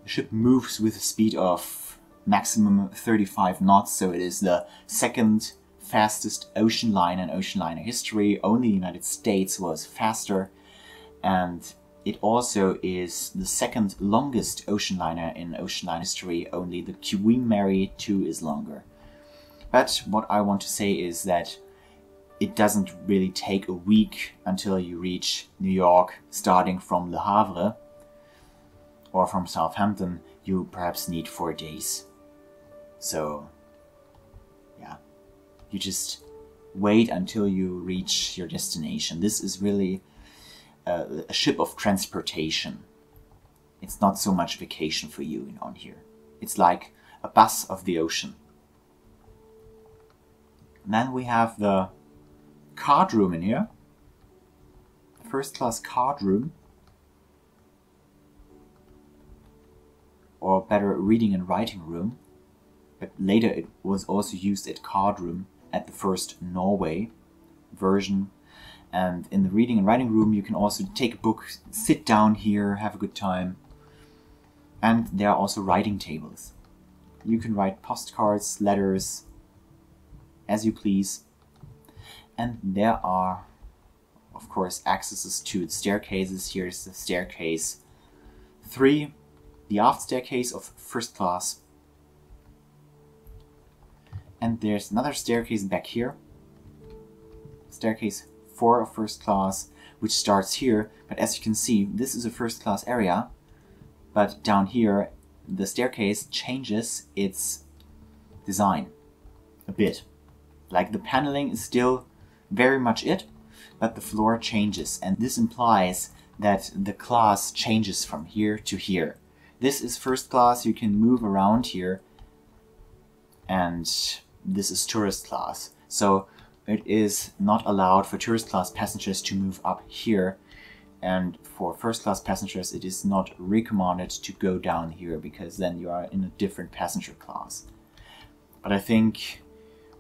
A: The ship moves with a speed of maximum 35 knots, so it is the second fastest ocean liner in ocean liner history. Only the United States was faster, and it also is the second longest ocean liner in ocean liner history. Only the Queen Mary 2 is longer. But what I want to say is that it doesn't really take a week until you reach New York. Starting from Le Havre or from Southampton, you perhaps need 4 days. So yeah, you just wait until you reach your destination. This is really a ship of transportation. It's not so much vacation for you on here. It's like a bus of the ocean. And then we have the card room in here. First class card room. Or better, reading and writing room. But later it was also used at card room at the first Norway version. And in the reading and writing room you can also take a book, sit down here, have a good time. And there are also writing tables. You can write postcards, letters, as you please. And there are, of course, accesses to the staircases. Here's the staircase 3, the aft staircase of first class. And there's another staircase back here. Staircase 4 of first class, which starts here. But as you can see, this is a first class area. But down here, the staircase changes its design a bit. Like the paneling is still very much it, but the floor changes. And this implies that the class changes from here to here. This is first class, you can move around here. And this is tourist class. So it is not allowed for tourist class passengers to move up here. And for first class passengers, it is not recommended to go down here, because then you are in a different passenger class. But I think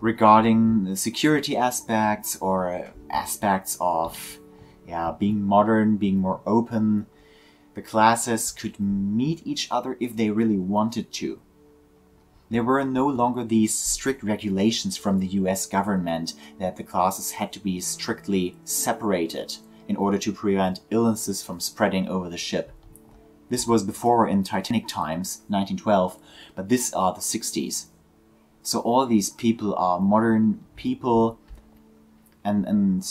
A: regarding the security aspects or aspects of being modern, being more open, the classes could meet each other if they really wanted to. There were no longer these strict regulations from the US government that the classes had to be strictly separated in order to prevent illnesses from spreading over the ship. This was before in Titanic times, 1912, but these are the 60s. So all these people are modern people and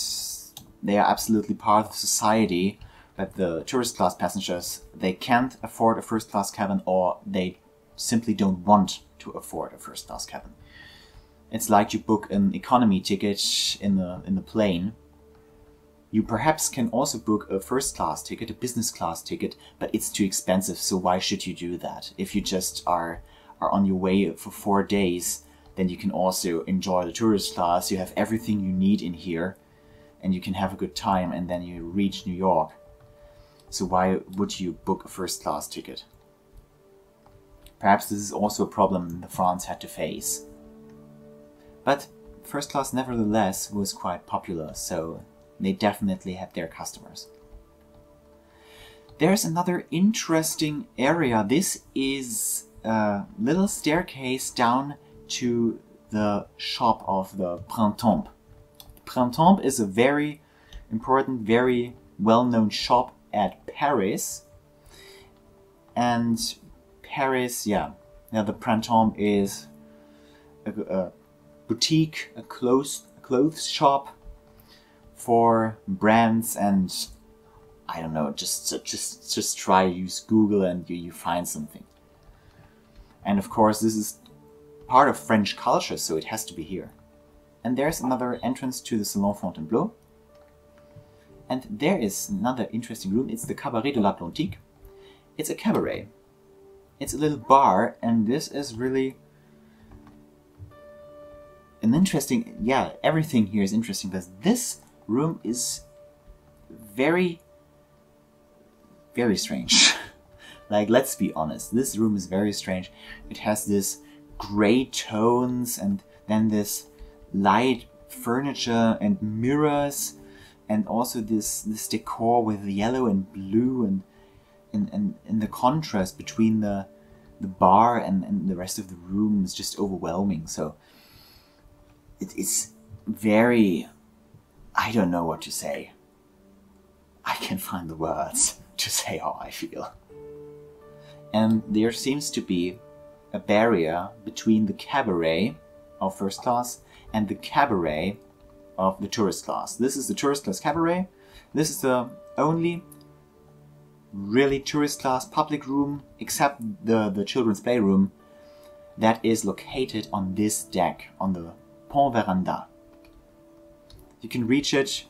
A: they are absolutely part of society, but the tourist class passengers, they can't afford a first class cabin, or they simply don't want to afford a first class cabin. It's like you book an economy ticket in the plane. You perhaps can also book a first class ticket, a business class ticket, but it's too expensive, so why should you do that? If you just are on your way for 4 days, then you can also enjoy the tourist class. You have everything you need in here, and you can have a good time, and then you reach New York. So why would you book a first class ticket? Perhaps this is also a problem that France had to face. But first class nevertheless was quite popular, so they definitely had their customers. There's another interesting area. This is a little staircase down to the shop of the Printemps. Printemps is a very important, very well-known shop at Paris. And Paris, the Printemps is a boutique, a clothes shop for brands, and I don't know, just try to use Google and you find something. And of course this is part of French culture, so it has to be here. And there's another entrance to the Salon Fontainebleau. And there is another interesting room. It's the Cabaret de l'Atlantique. It's a cabaret. It's a little bar, and this is really an interesting, everything here is interesting, because this room is very, very strange. Like, let's be honest, this room is very strange. It has this gray tones and then this light furniture and mirrors, and also this decor with yellow and blue, and the contrast between the bar and the rest of the room is just overwhelming. So it's very, I don't know what to say. I can't find the words to say how I feel. And there seems to be a barrier between the cabaret of first class and the cabaret of the tourist class. This is the tourist class cabaret. This is the only really tourist class public room, except the children's playroom, that is located on this deck, on the pont veranda. You can reach it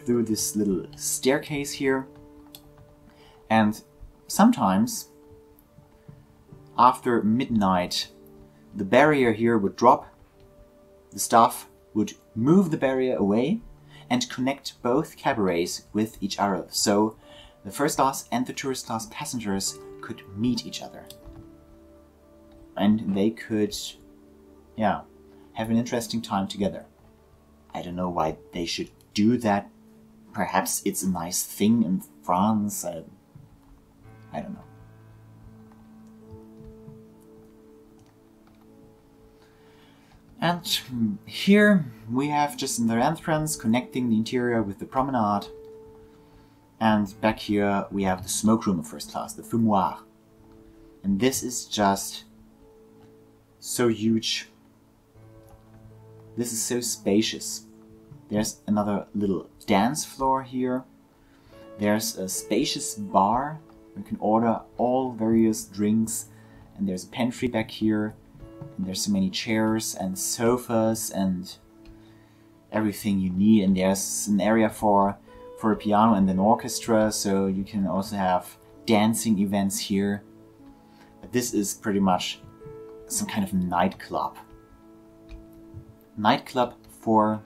A: through this little staircase here, and sometimes after midnight the barrier here would drop, the staff would move the barrier away and connect both cabarets with each other, so the first class and the tourist class passengers could meet each other. And they could, yeah, have an interesting time together. I don't know why they should do that. Perhaps it's a nice thing in France. I don't know. And here we have just another entrance connecting the interior with the promenade. And back here we have the smoke room of first class, the fumoir. And this is just so huge. This is so spacious. There's another little dance floor here. There's a spacious bar. You can order all various drinks. And there's a pantry back here. And there's so many chairs and sofas and everything you need. And there's an area for a piano and an orchestra, so you can also have dancing events here. But this is pretty much some kind of nightclub. Nightclub for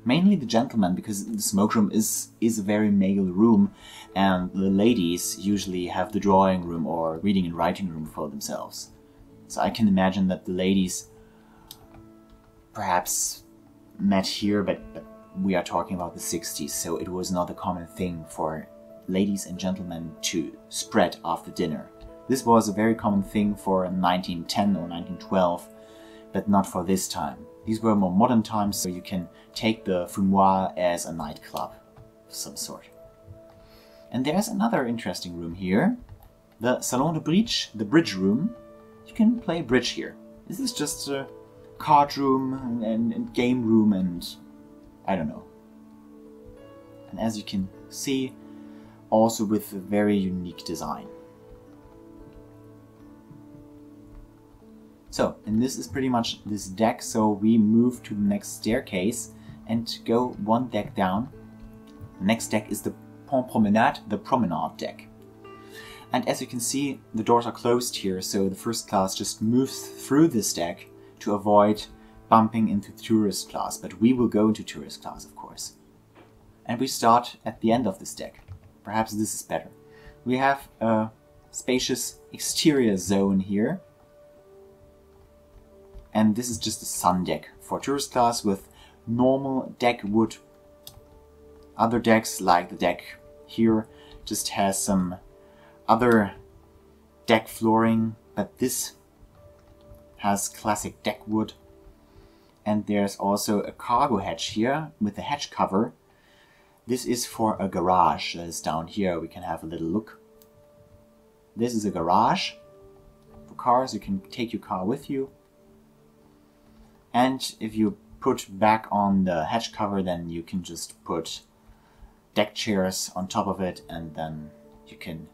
A: mainly the gentlemen, because the smoke room is a very male room, and the ladies usually have the drawing room or reading and writing room for themselves. So I can imagine that the ladies perhaps met here, but we are talking about the 60s, so it was not a common thing for ladies and gentlemen to spread after dinner. This was a very common thing for 1910 or 1912, but not for this time. These were more modern times, so you can take the fumoir as a nightclub of some sort. And there's another interesting room here, the salon de bridge, the bridge room. You can play bridge here. This is just a card room and game room and I don't know. And as you can see, also with a very unique design. So, and this is pretty much this deck, so we move to the next staircase and go one deck down. The next deck is the Pont Promenade, the promenade deck. And as you can see, the doors are closed here, so the first class just moves through this deck to avoid bumping into tourist class, but we will go into tourist class, of course. And we start at the end of this deck. Perhaps this is better. We have a spacious exterior zone here. And this is just a sun deck for tourist class with normal deck wood. Other decks, like the deck here, just has some other deck flooring, but this has classic deck wood. And there's also a cargo hatch here with a hatch cover. This is for a garage that is down here. We can have a little look. This is a garage for cars. You can take your car with you. And if you put back on the hatch cover, then you can just put deck chairs on top of it, and then you can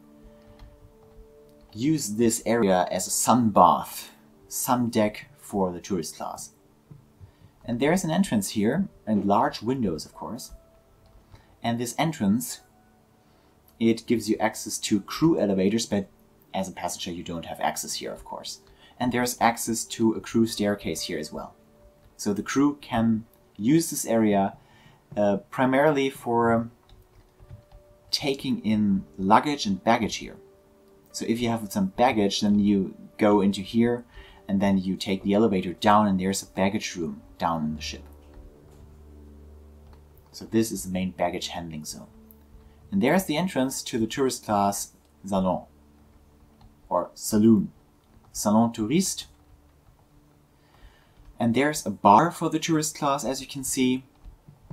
A: use this area as a sun bath, sun deck for the tourist class. And there's an entrance here, and large windows, of course. And this entrance, it gives you access to crew elevators, but as a passenger you don't have access here, of course. And there's access to a crew staircase here as well. So the crew can use this area primarily for taking in luggage and baggage here. So if you have some baggage, then you go into here and then you take the elevator down and there's a baggage room down in the ship. So this is the main baggage handling zone. And there's the entrance to the tourist class salon or saloon. Salon Touriste. And there's a bar for the tourist class, as you can see.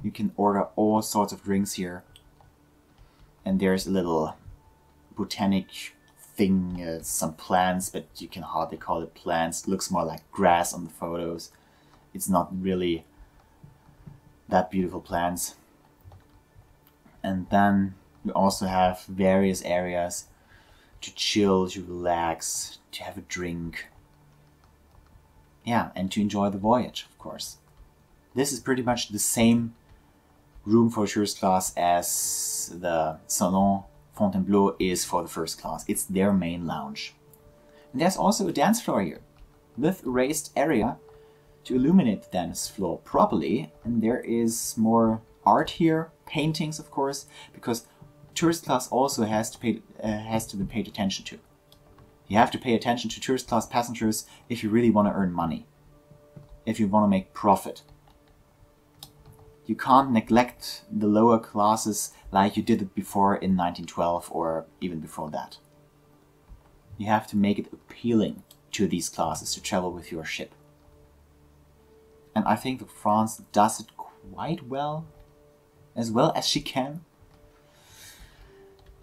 A: You can order all sorts of drinks here. And there's a little botanic thing, some plants, but you can hardly call it plants. It looks more like grass on the photos. It's not really that beautiful plants. And then we also have various areas to chill, to relax, to have a drink. Yeah, and to enjoy the voyage, of course. This is pretty much the same room for tourist class as the Salon Fontainebleau is for the first class. It's their main lounge. And there's also a dance floor here with a raised area to illuminate the dance floor properly. And there is more art here, paintings of course, because tourist class also has to be paid attention to. You have to pay attention to tourist class passengers if you really want to earn money, if you want to make profit. You can't neglect the lower classes like you did it before in 1912 or even before that. You have to make it appealing to these classes to travel with your ship. And I think that France does it quite well as she can.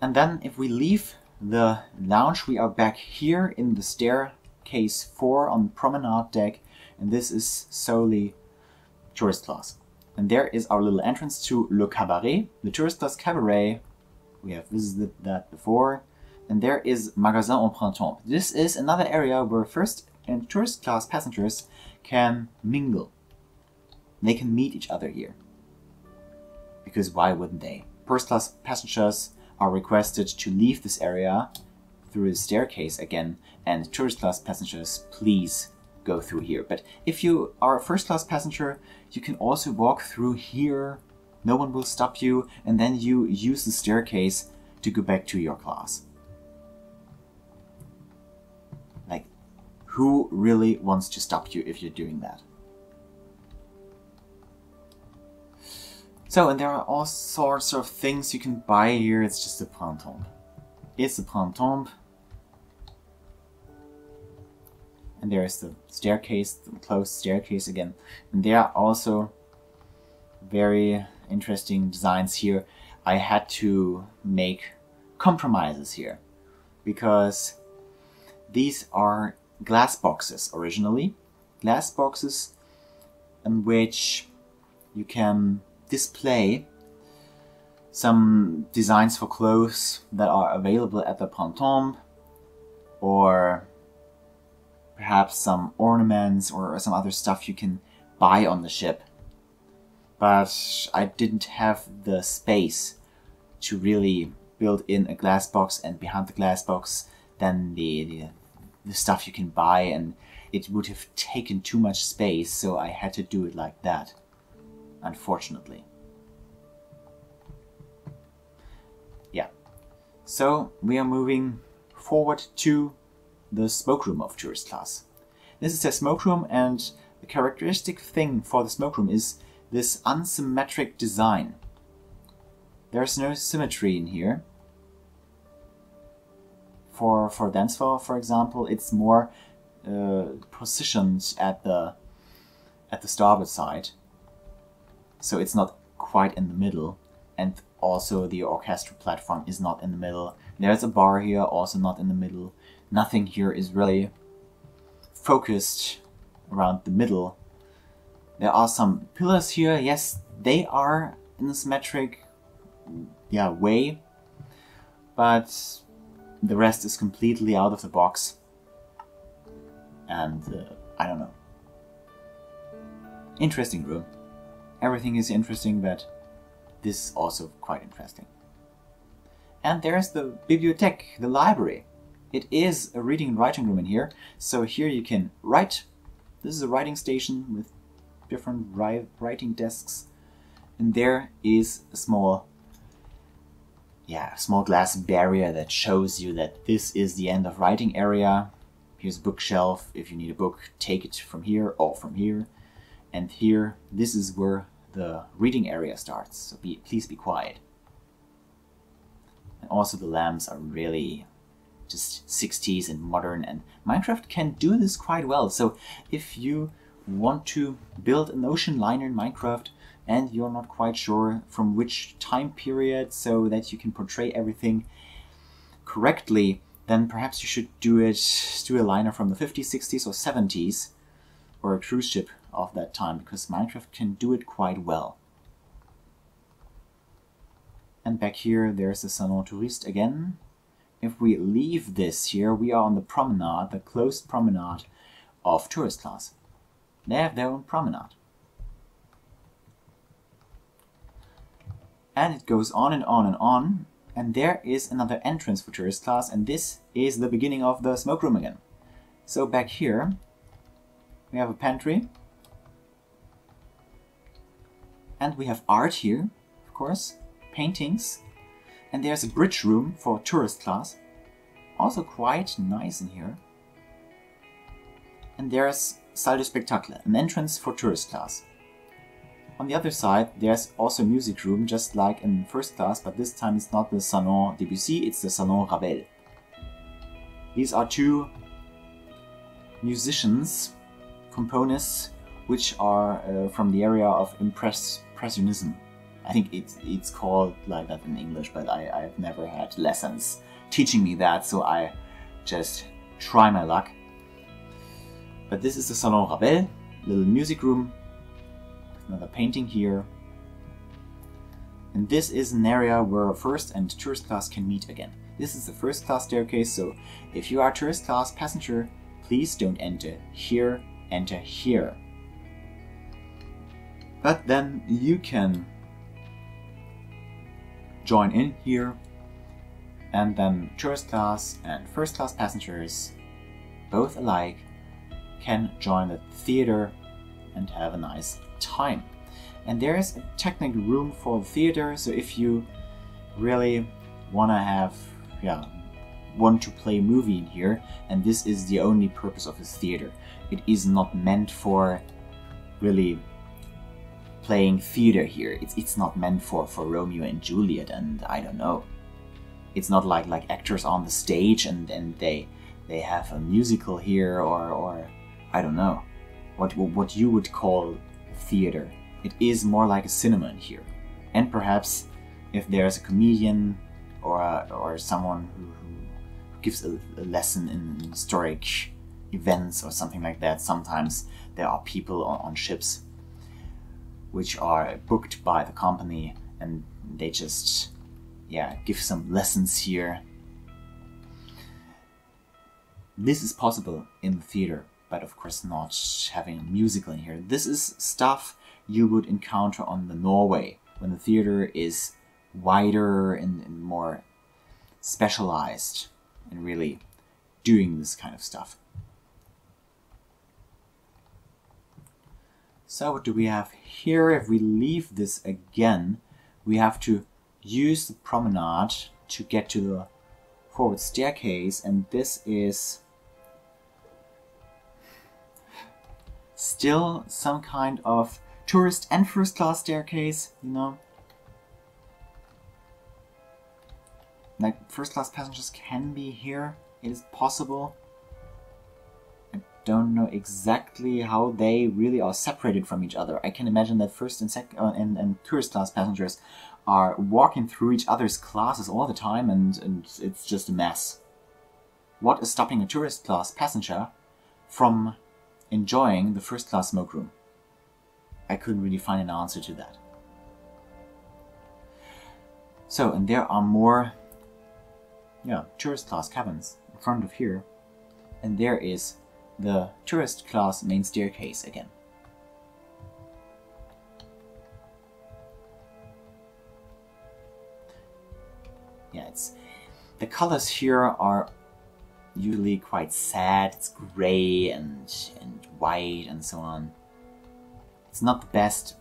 A: And then if we leave the lounge, we are back here in the staircase 4 on the promenade deck, and this is solely tourist class. And there is our little entrance to Le Cabaret, the tourist class cabaret. We have visited that before. And there is Magasin au Printemps. This is another area where first and tourist class passengers can mingle. They can meet each other here. Because why wouldn't they? First class passengers are requested to leave this area through the staircase again, and tourist class passengers, please go through here. But if you are a first class passenger, you can also walk through here. No one will stop you, and then you use the staircase to go back to your class. Like, who really wants to stop you if you're doing that? So, and there are all sorts of things you can buy here. It's just a printemps. It's a printemps. And there is the staircase, the closed staircase again. And there are also very interesting designs here. I had to make compromises here because these are glass boxes originally. Glass boxes in which you can display some designs for clothes that are available at the printemps, or perhaps some ornaments or some other stuff you can buy on the ship. But I didn't have the space to really build in a glass box, and behind the glass box then the stuff you can buy, and it would have taken too much space, so I had to do it like that, unfortunately. Yeah, so we are moving forward to the smoke room of tourist class. This is a smoke room, and the characteristic thing for the smoke room is this unsymmetric design. There's no symmetry in here. For dance floor, for example, it's more positioned at the starboard side, so it's not quite in the middle, and also the orchestra platform is not in the middle. There's a bar here, also not in the middle. Nothing here is really focused around the middle. There are some pillars here. Yes, they are in a symmetric way, but the rest is completely out of the box. And I don't know. Interesting room. Everything is interesting, but this is also quite interesting. And there's the bibliothèque, the library. It is a reading and writing room in here. So here you can write. This is a writing station with different writing desks. And there is a small yeah, small glass barrier that shows you that this is the end of writing area. Here's a bookshelf. If you need a book, take it from here or from here. And here, this is where the reading area starts, so please be quiet. And also the lamps are really just 60s and modern, and Minecraft can do this quite well. So if you want to build an ocean liner in Minecraft and you're not quite sure from which time period so that you can portray everything correctly, then perhaps you should do a liner from the 50s, 60s or 70s, or a cruise ship of that time, because Minecraft can do it quite well. And back here there's the Salon Touriste again. If we leave this here, we are on the promenade, the closed promenade of tourist class. They have their own promenade. And it goes on and on and on. And there is another entrance for tourist class, and this is the beginning of the smoke room again. So back here we have a pantry. And we have art here, of course, paintings. And there's a bridge room for tourist class. Also quite nice in here. And there's Salle du Spectacle, an entrance for tourist class. On the other side, there's also a music room, just like in first class, but this time it's not the Salon Debussy, it's the Salon Ravel. These are two musicians, componists, which are from the area of Impressionism. I think it's called like that in English, but I've never had lessons teaching me that, so I just try my luck. But this is the Salon Ravel, little music room. Another painting here. And this is an area where first and tourist class can meet again. This is the first class staircase, so if you are a tourist class passenger, please don't enter here, enter here. But then you can join in here, and then tourist class and first class passengers, both alike, can join the theater and have a nice time. And there is a technical room for the theater, so if you really want to play a movie in here, and this is the only purpose of this theater. It is not meant for really playing theater here. It's not meant for Romeo and Juliet, and I don't know. It's not like actors on the stage and they have a musical here, or I don't know what you would call theater. It is more like a cinema in here. And perhaps if there's a comedian or someone who gives a lesson in historic events or something like that, sometimes there are people on ships which are booked by the company and they just give some lessons here. This is possible in the theater, but of course not having a musical in here. This is stuff you would encounter on the Norway, when the theater is wider and more specialized and really doing this kind of stuff. So what do we have here? If we leave this again, we have to use the promenade to get to the forward staircase, and this is still some kind of tourist and first class staircase, you know. Like first class passengers can be here, it is possible. I don't know exactly how they really are separated from each other. I can imagine that first and tourist class passengers are walking through each other's classes all the time, and it's just a mess. What is stopping a tourist class passenger from enjoying the first class smoke room? I couldn't really find an answer to that. So, and there are more tourist class cabins in front of here, and there is the tourist class main staircase again. Yeah, the colors here are usually quite sad. It's gray and white and so on. It's not the best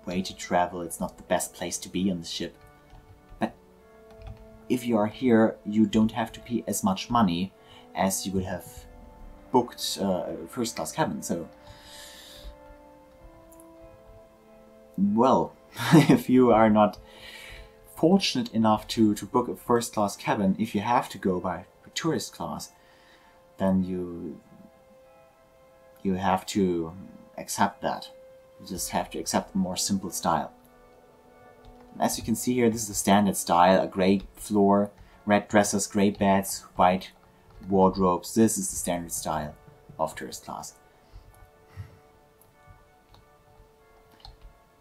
A: way to travel, it's not the best place to be on the ship. But if you are here, you don't have to pay as much money as you would have booked first class cabin. So, well, if you are not fortunate enough to book a first class cabin, if you have to go by tourist class, then you have to accept that. You just have to accept the more simple style. As you can see here, this is the standard style: a grey floor, red dressers, grey beds, white wardrobes. This is the standard style of tourist class.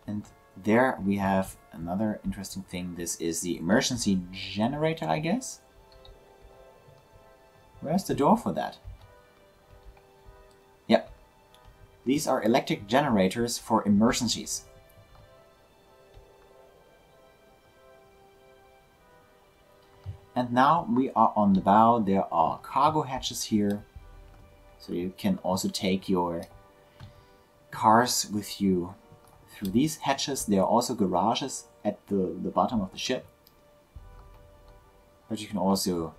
A: And there we have another interesting thing. This is the emergency generator, I guess. Where's the door for that? Yep. These are electric generators for emergencies. And now we are on the bow. There are cargo hatches here. So you can also take your cars with you through these hatches. There are also garages at the bottom of the ship. But you can also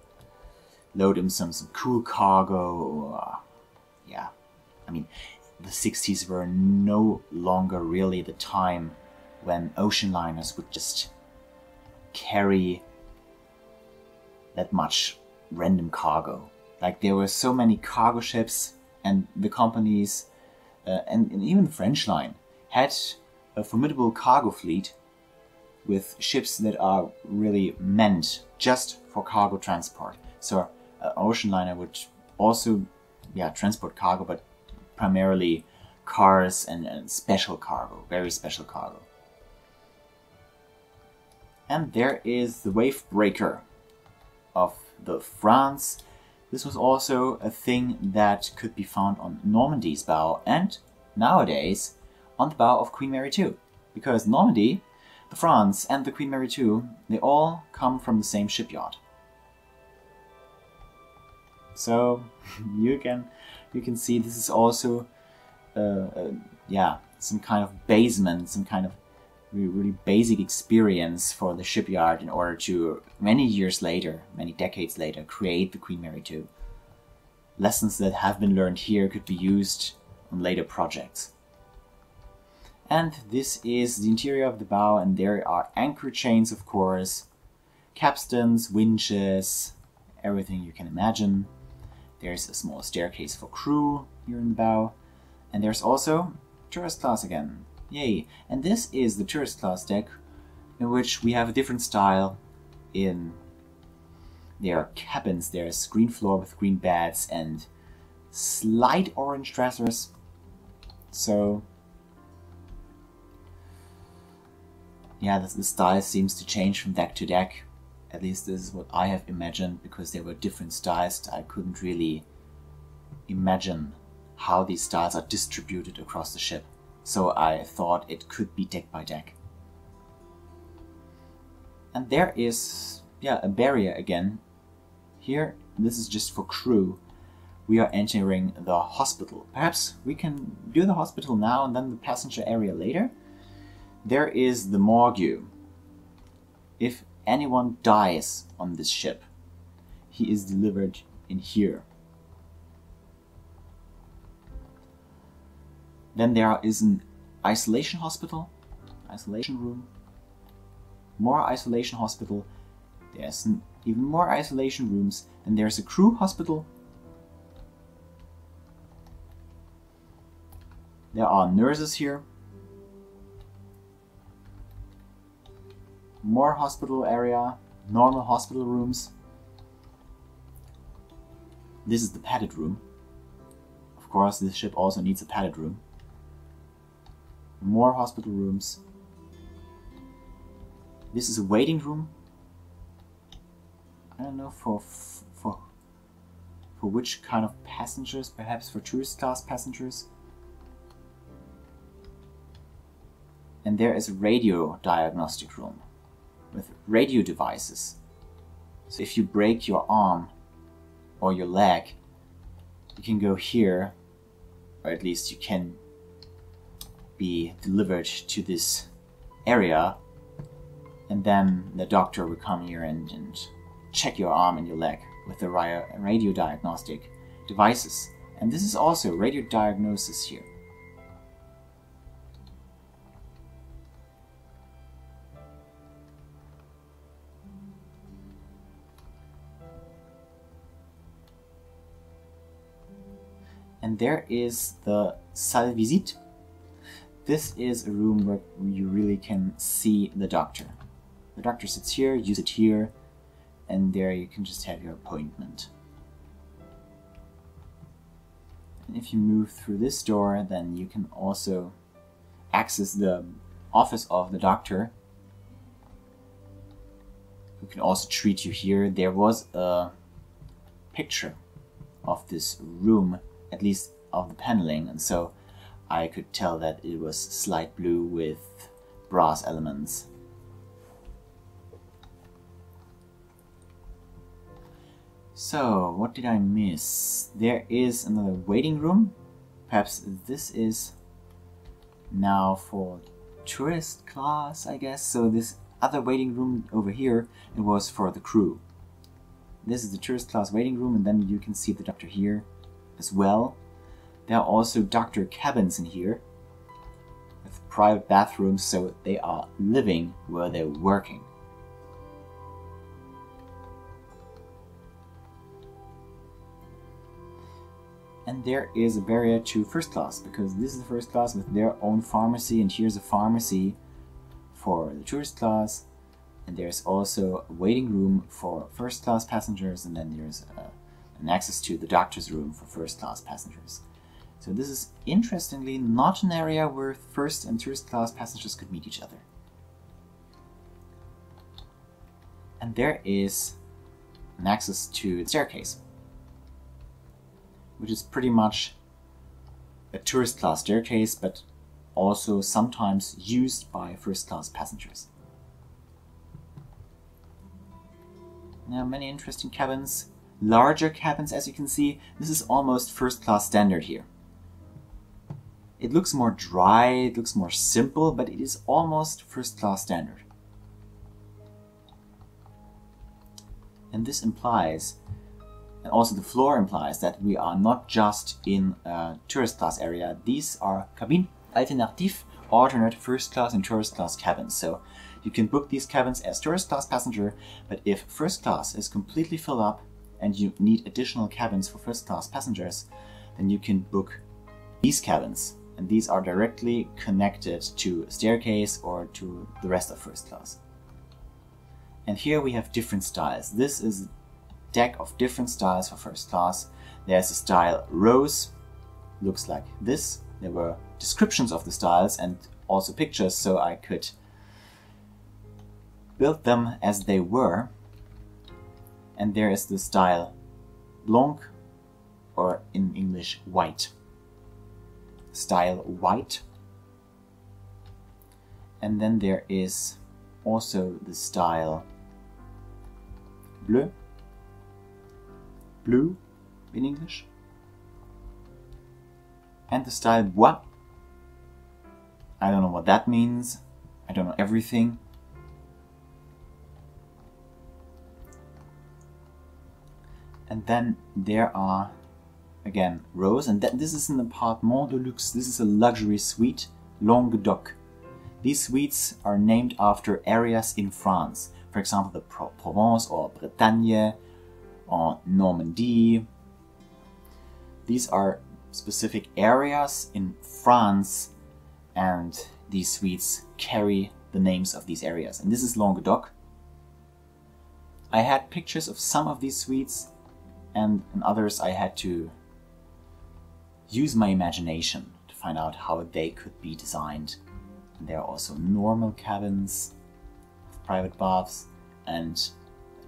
A: load in some cool cargo. Yeah, I mean, the 60s were no longer really the time when ocean liners would just carry that much random cargo. Like, there were so many cargo ships, and the companies and even the French line had a formidable cargo fleet with ships that are really meant just for cargo transport. So an ocean liner would also, yeah, transport cargo, but primarily cars and special cargo, very special cargo. And there is the wave breaker of the France. This was also a thing that could be found on Normandy's bow, and nowadays on the bow of Queen Mary 2. Because Normandy, the France, and the Queen Mary 2, they all come from the same shipyard. So you can see this is also yeah, some kind of basement, some kind of really basic experience for the shipyard in order to, many years later, many decades later, create the Queen Mary 2. Lessons that have been learned here could be used on later projects. And this is the interior of the bow, and there are anchor chains, of course, capstans, winches, everything you can imagine. There's a small staircase for crew here in the bow, and there's also tourist class again. Yay! And this is the tourist class deck, in which we have a different style. There are cabins, there's green floor with green beds and slight orange dressers. So yeah, the style seems to change from deck to deck. At least this is what I have imagined, because there were different styles. I couldn't really imagine how these styles are distributed across the ship. So I thought it could be deck by deck. And there is, yeah, a barrier again. Here, this is just for crew. We are entering the hospital. Perhaps we can do the hospital now and then the passenger area later. There is the morgue. If anyone dies on this ship, he is delivered in here. Then there is an isolation hospital, isolation room, more isolation hospital. There's even more isolation rooms. Then there's a crew hospital. There are nurses here. More hospital area, normal hospital rooms. This is the padded room. Of course, this ship also needs a padded room. More hospital rooms. This is a waiting room. I don't know for which kind of passengers, perhaps for tourist class passengers. And there is a radio diagnostic room with radio devices. So if you break your arm or your leg, you can go here, or at least you can be delivered to this area, and then the doctor will come here and check your arm and your leg with the radio diagnostic devices. And this is also radio diagnosis here. And there is the salle visite. This is a room where you really can see the doctor. The doctor sits here, you sit here, and there you can just have your appointment. And if you move through this door, then you can also access the office of the doctor, who can also treat you here. There was a picture of this room, at least of the paneling, and so I could tell that it was slide blue with brass elements. So, what did I miss? There is another waiting room. Perhaps this is now for tourist class, I guess. So this other waiting room over here, it was for the crew. This is the tourist class waiting room, and then you can see the doctor here as well. There are also doctor cabins in here with private bathrooms, so they are living where they're working. And there is a barrier to first class, because this is the first class with their own pharmacy, and here's a pharmacy for the tourist class, and there's also a waiting room for first class passengers, and then there's an access to the doctor's room for first class passengers. So this is, interestingly, not an area where first and tourist class passengers could meet each other. And there is an access to the staircase, which is pretty much a tourist class staircase, but also sometimes used by first class passengers. Now, many interesting cabins, larger cabins, as you can see. This is almost first class standard here. It looks more dry, it looks more simple, but it is almost first class standard. And this implies, and also the floor implies, that we are not just in a tourist class area. These are cabines alternative, alternate first class and tourist class cabins. So you can book these cabins as tourist class passenger, but if first class is completely filled up and you need additional cabins for first class passengers, then you can book these cabins. And these are directly connected to a staircase or to the rest of first class. And here we have different styles. This is a deck of different styles for first class. There's a style rose, looks like this. There were descriptions of the styles and also pictures, so I could build them as they were. And there is the style blanc, or in English white. Style white. And then there is also the style bleu, blue in English, and the style bois. I don't know what that means, I don't know everything. And then there are again rose, and this is an appartement de luxe. This is a luxury suite, Languedoc. These suites are named after areas in France, for example the Provence or Bretagne or Normandy. These are specific areas in France, and these suites carry the names of these areas. And this is Languedoc. I had pictures of some of these suites, and in others I had to use my imagination to find out how they could be designed. And there are also normal cabins with private baths and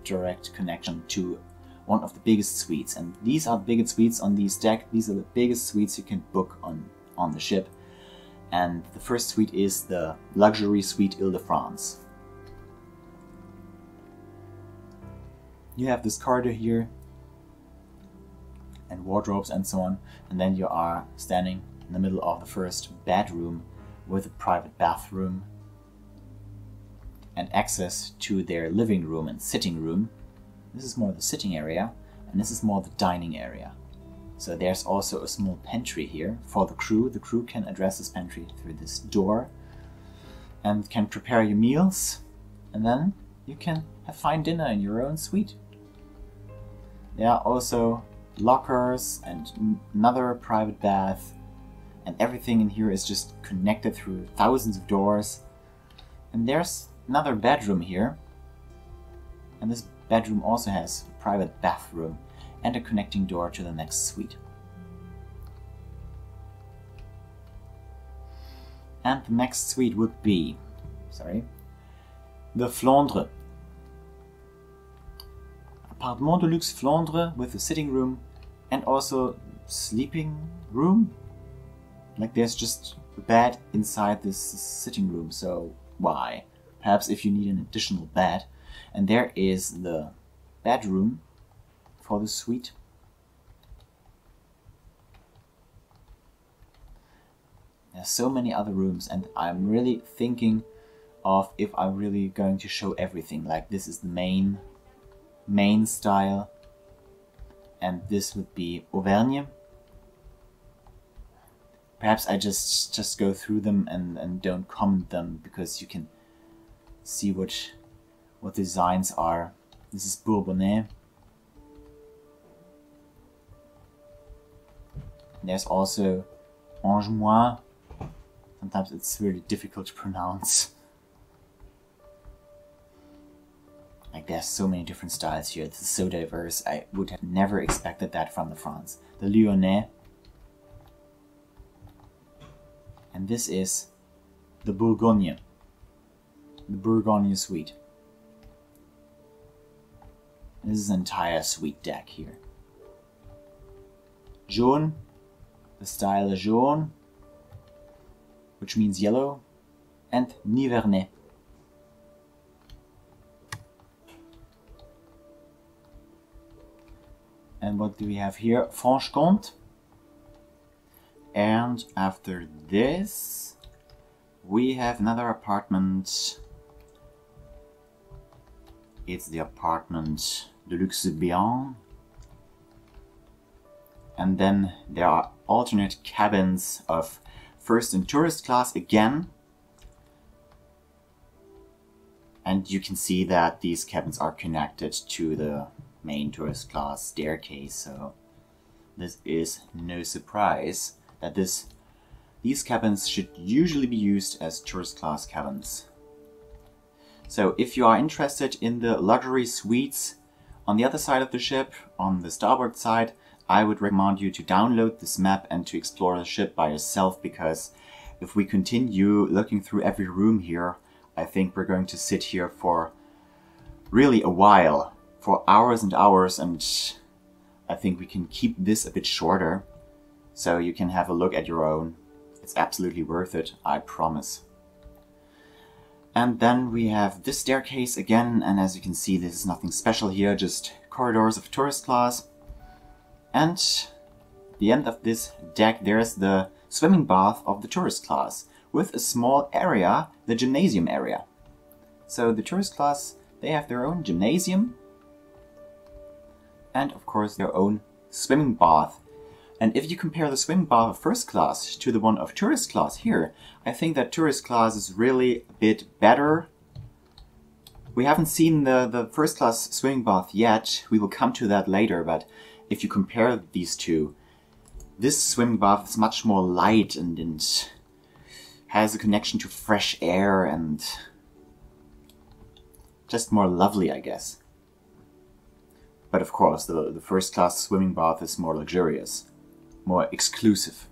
A: direct connection to one of the biggest suites. And these are the biggest suites on these decks. These are the biggest suites you can book on the ship. And the first suite is the luxury suite Ile-de-France. You have this corridor here, and wardrobes and so on, and then you are standing in the middle of the first bedroom with a private bathroom and access to their living room and sitting room. This is more the sitting area, and this is more the dining area. So there's also a small pantry here for the crew. The crew can address this pantry through this door and can prepare your meals, and then you can have fine dinner in your own suite. There are also lockers and another private bath, and everything in here is just connected through thousands of doors. And there's another bedroom here, and this bedroom also has a private bathroom and a connecting door to the next suite. And the next suite would be, the Flandre. Appartement de luxe Flandre with a sitting room and also sleeping room. Like there's just a bed inside this sitting room, so why? Perhaps if you need an additional bed. And there is the bedroom for the suite. There's so many other rooms, and I'm really thinking of if I'm really going to show everything. Like this is the main style, and this would be Auvergne. Perhaps I just go through them and don't comment them, because you can see what designs are. This is Bourbonnais. There's also Angenois. Sometimes it's really difficult to pronounce. Like there's so many different styles here. This is so diverse. I would have never expected that from the France. The Lyonnais. And this is the Bourgogne. The Bourgogne suite. This is an entire suite deck here. Jaune. The style jaune, which means yellow, and Nivernais. And what do we have here? Franche-Comté. And after this, we have another apartment. It's the apartment de luxe Bien. And then there are alternate cabins of first and tourist class again. And you can see that these cabins are connected to the main tourist class staircase, so this is no surprise that these cabins should usually be used as tourist class cabins. So if you are interested in the luxury suites on the other side of the ship, on the starboard side, I would recommend you to download this map and to explore the ship by yourself, because if we continue looking through every room here, I think we're going to sit here for really a while, for hours and hours, and I think we can keep this a bit shorter, so you can have a look at your own. It's absolutely worth it, I promise. And then we have this staircase again, and as you can see, this is nothing special here, just corridors of tourist class. And at the end of this deck, there's the swimming bath of the tourist class, with a small area, the gymnasium area. So the tourist class, they have their own gymnasium, and of course their own swimming bath. And if you compare the swimming bath of first class to the one of tourist class here, I think that tourist class is really a bit better. We haven't seen the first class swimming bath yet, we will come to that later, but if you compare these two, this swimming bath is much more light and has a connection to fresh air and just more lovely, I guess. But of course, the first class swimming bath is more luxurious, more exclusive.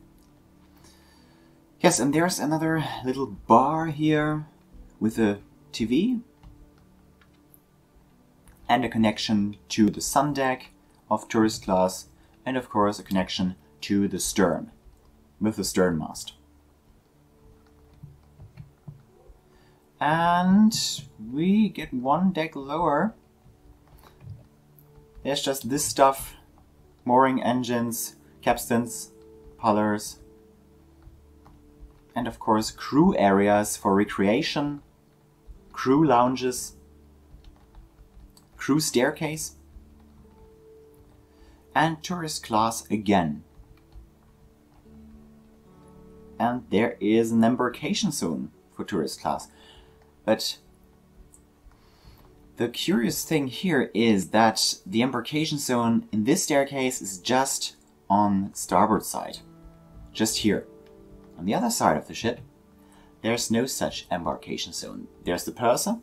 A: Yes, and there's another little bar here with a TV and a connection to the sun deck of tourist class, and of course a connection to the stern with the sternmast. And we get one deck lower. There's just this stuff: mooring engines, capstans, pullers, and of course crew areas for recreation, crew lounges, crew staircase, and tourist class again. And there is an embarkation zone for tourist class. But the curious thing here is that the embarkation zone in this staircase is just on starboard side. Just here. On the other side of the ship, there's no such embarkation zone. There's the purser,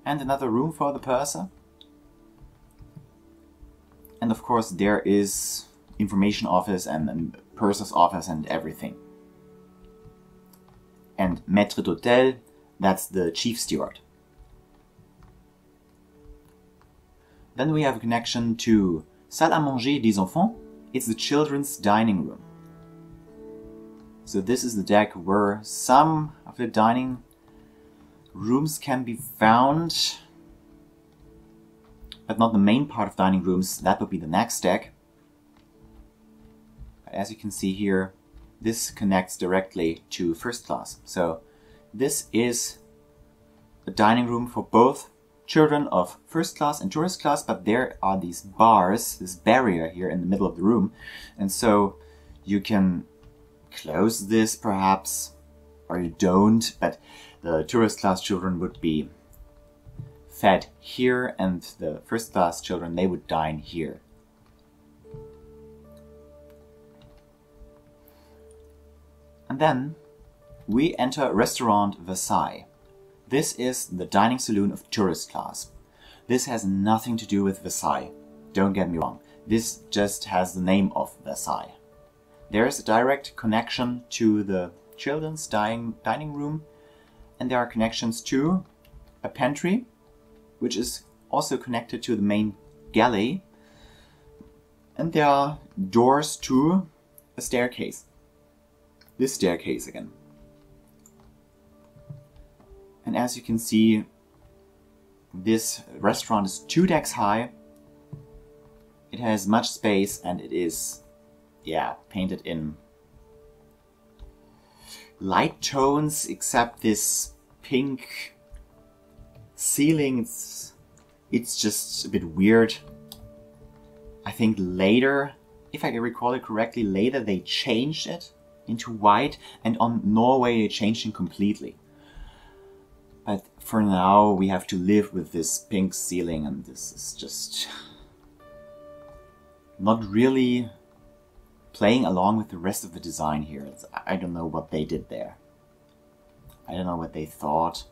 A: and another room for the purser. And of course there is information office and purser's office and everything. And maître d'hôtel, that's the chief steward. Then we have a connection to salle à manger des enfants. It's the children's dining room. So this is the deck where some of the dining rooms can be found, but not the main part of dining rooms. That would be the next deck. As you can see here, this connects directly to first class. So this is a dining room for both children of first class and tourist class, but there are these bars, this barrier here in the middle of the room, and so you can close this perhaps, or you don't, but the tourist class children would be fed here and the first class children, they would dine here. And then we enter restaurant Versailles. This is the dining saloon of tourist class. This has nothing to do with Versailles, don't get me wrong. This just has the name of Versailles. There is a direct connection to the children's dining room, and there are connections to a pantry, which is also connected to the main galley, and there are doors to a staircase. This staircase again. And as you can see, this restaurant is 2 decks high. It has much space and it is, yeah, painted in light tones, except this pink ceiling. It's just a bit weird. I think later, if I recall it correctly, later they changed it into white, and on Norway they changed it completely. But for now we have to live with this pink ceiling, and this is just not really playing along with the rest of the design here. I don't know what they did there. I don't know what they thought.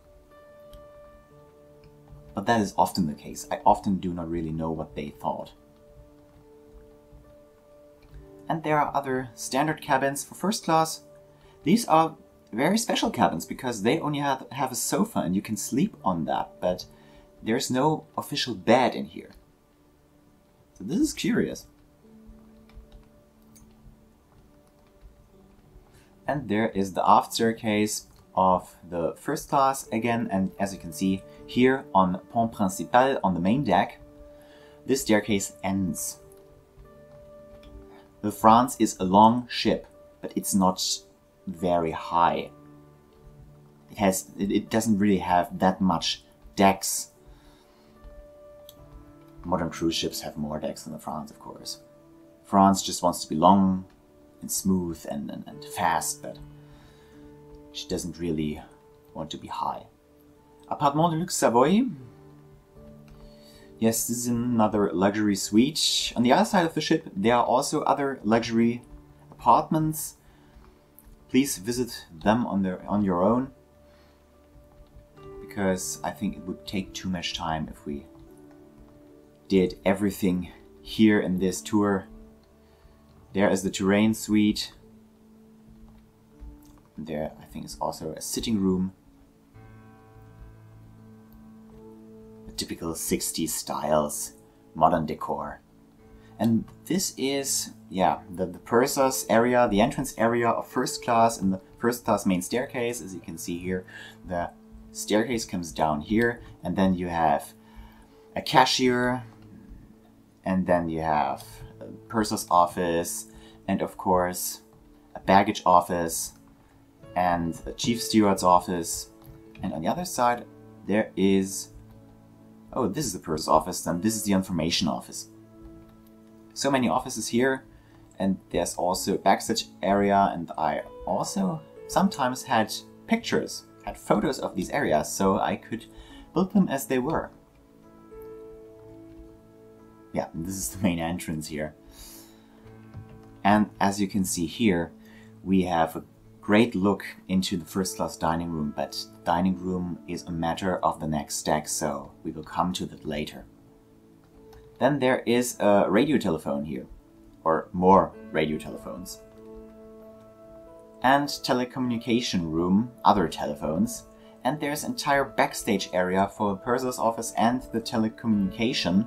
A: But that is often the case. I often do not really know what they thought. And there are other standard cabins for first class. These are very special cabins because they only have a sofa and you can sleep on that, but there's no official bed in here. So this is curious. And there is the aft staircase of the first class again, and as you can see here on Pont Principal, on the main deck, this staircase ends. The France is a long ship, but it's not very high. It doesn't really have that much decks. Modern cruise ships have more decks than the France, of course. France just wants to be long and smooth and fast, but she doesn't really want to be high. Appartement de luxe Savoy. Yes, this is another luxury suite. On the other side of the ship, there are also other luxury apartments. Please visit them on your own, because I think it would take too much time if we did everything here in this tour. There is the Terrain suite. There, I think, is also a sitting room. Typical 60s styles, modern decor. And this is, yeah, the purser's area, the entrance area of first class and the first class main staircase. As you can see here, the staircase comes down here, and then you have a cashier, and then you have a purser's office, and of course a baggage office and a chief steward's office. And on the other side there is, oh, this is the purser's office, then this is the information office. So many offices here, and there's also a backstage area, and I also sometimes had pictures, had photos of these areas, so I could build them as they were. Yeah, this is the main entrance here. And as you can see here, we have a great look into the first class dining room, but the dining room is a matter of the next deck, so we will come to that later. Then there is a radio telephone here, or more radio telephones. And telecommunication room, other telephones. And there's an entire backstage area for the purser's office and the telecommunication.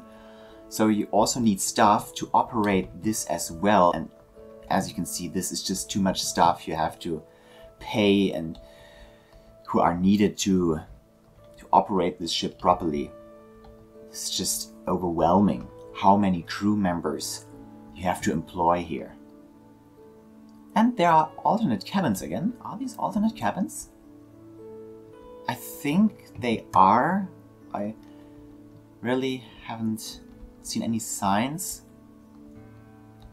A: So you also need staff to operate this as well. And as you can see, this is just too much stuff you have to pay and who are needed to operate this ship properly. It's just overwhelming how many crew members you have to employ here. And there are alternate cabins again. Are these alternate cabins? I think they are. I really haven't seen any signs.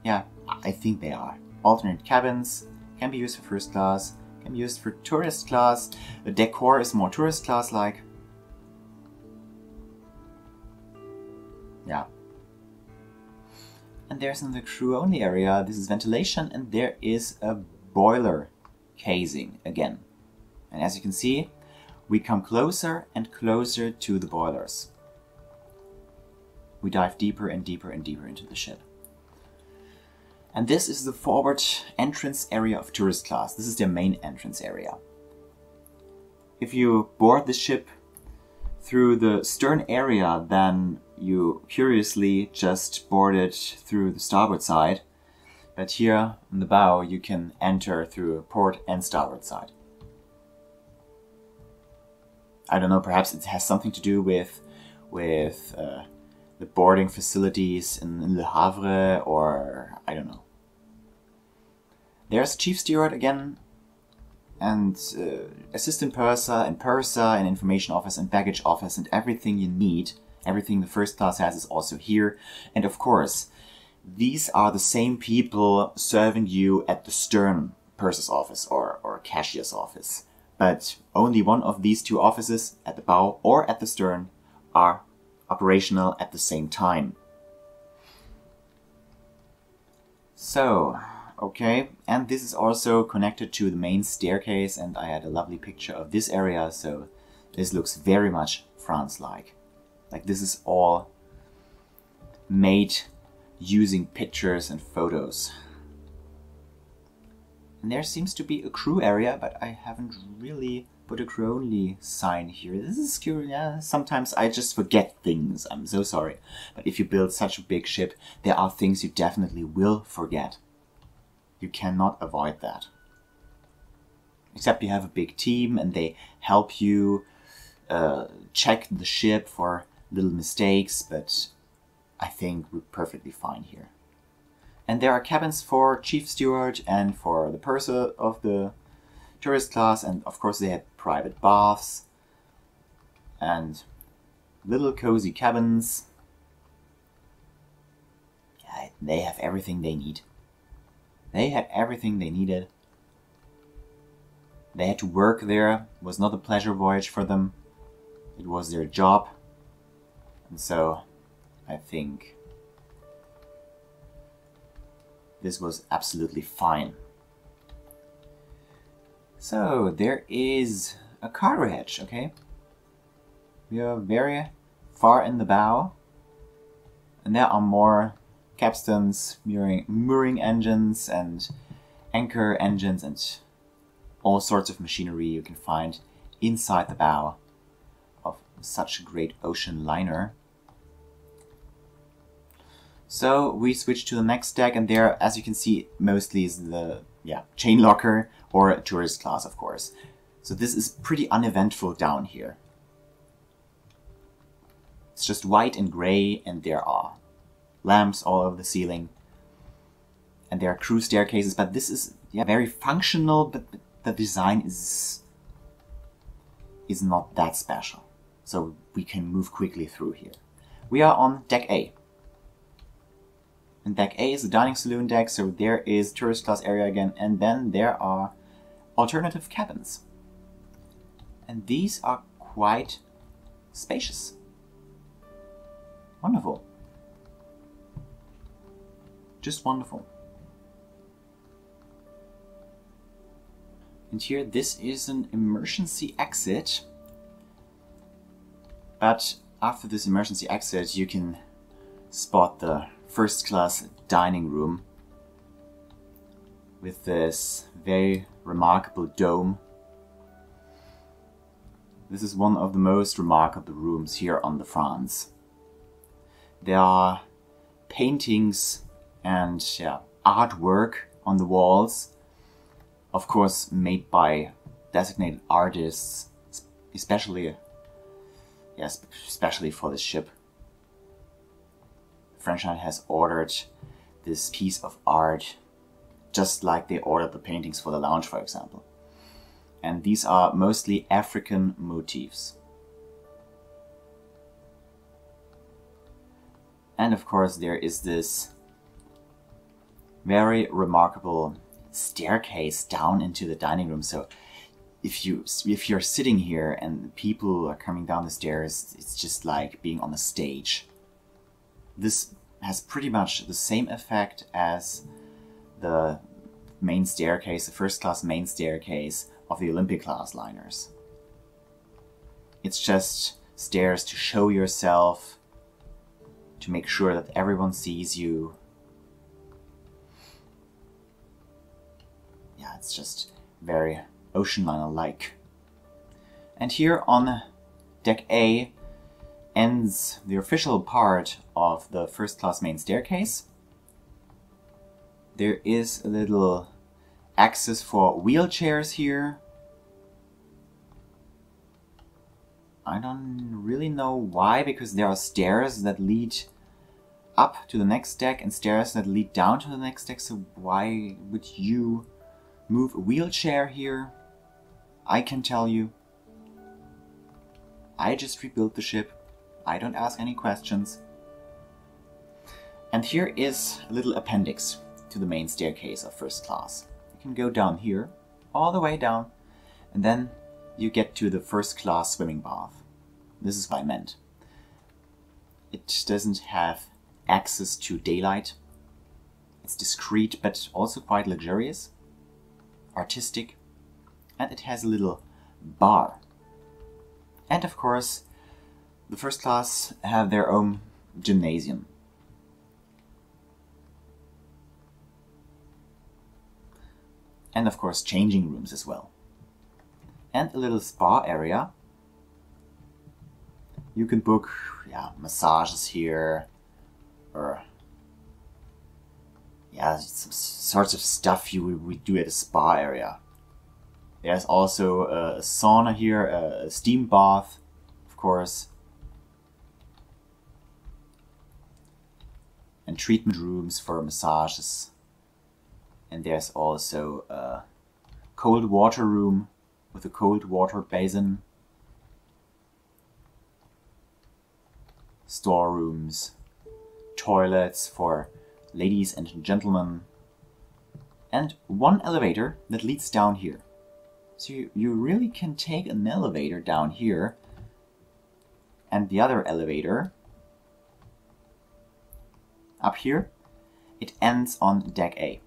A: Yeah, I think they are. Alternate cabins can be used for first class, can be used for tourist class. The decor is more tourist class like. Yeah. And there's in the crew only area, this is ventilation, and there is a boiler casing again. And as you can see, we come closer and closer to the boilers. We dive deeper and deeper and deeper into the ship. And this is the forward entrance area of tourist class. This is their main entrance area. If you board the ship through the stern area, then you curiously just board it through the starboard side. But here on the bow, you can enter through port and starboard side. I don't know, perhaps it has something to do with the boarding facilities in Le Havre, or I don't know. There's chief steward again, and assistant purser and information office and baggage office and everything you need. Everything the first class has is also here. And of course, these are the same people serving you at the stern purser's office or cashier's office. But only one of these two offices, at the bow or at the stern, are operational at the same time. So, okay, and this is also connected to the main staircase, and I had a lovely picture of this area, so this looks very much France-like. Like this is all made using pictures and photos. And there seems to be a crew area, but I haven't really put a crew only sign here. This is curious. Yeah, sometimes I just forget things. I'm so sorry. But if you build such a big ship, there are things you definitely will forget. You cannot avoid that. Except you have a big team and they help you check the ship for little mistakes, but I think we're perfectly fine here. And there are cabins for chief steward and for the purser of the tourist class, and of course they have private baths and little cozy cabins. Yeah, they have everything they need. They had everything they needed. They had to work there. It was not a pleasure voyage for them. It was their job. And so I think this was absolutely fine. So there is a cargo hatch, okay? We are very far in the bow, and there are more capstans, mooring engines and anchor engines and all sorts of machinery you can find inside the bow of such a great ocean liner. So we switch to the next deck, and there, as you can see, mostly is the chain locker or tourist class, of course. So this is pretty uneventful down here. It's just white and gray, and there are lamps all over the ceiling. And there are crew staircases, but this is very functional, but the design is not that special. So we can move quickly through here. We are on deck A. And deck A is the dining saloon deck, so there is tourist class area again, and then there are alternative cabins. And these are quite spacious. Wonderful. Just wonderful. And here, this is an emergency exit. But after this emergency exit, you can spot the first class dining room with this very remarkable dome. This is one of the most remarkable rooms here on the France. There are paintings and artwork on the walls, of course made by designated artists, especially for this ship. French Line has ordered this piece of art just like they ordered the paintings for the lounge, for example. And these are mostly African motifs. And of course there is this very remarkable staircase down into the dining room. So if you're sitting here and people are coming down the stairs, it's just like being on a stage. This has pretty much the same effect as the main staircase, the first class main staircase of the Olympic class liners. It's just stairs to show yourself, to make sure that everyone sees you. Yeah, it's just very ocean liner-like. And here on deck A ends the official part of the first class main staircase. There is a little access for wheelchairs here. I don't really know why, because there are stairs that lead up to the next deck and stairs that lead down to the next deck, so why would you move a wheelchair here? I can tell you. I just rebuilt the ship. I don't ask any questions. And here is a little appendix to the main staircase of first class. You can go down here, all the way down, and then you get to the first class swimming bath. This is what I meant. It doesn't have access to daylight. It's discreet, but also quite luxurious, artistic, and it has a little bar. And of course, the first class have their own gymnasium. And of course, changing rooms as well. And a little spa area. You can book massages here, or some sorts of stuff you would do at a spa area. There's also a sauna here, a steam bath, of course, and treatment rooms for massages. And there's also a cold water room with a cold water basin, storerooms, toilets for ladies and gentlemen, and one elevator that leads down here. So you really can take an elevator down here, and the other elevator up here, it ends on deck A.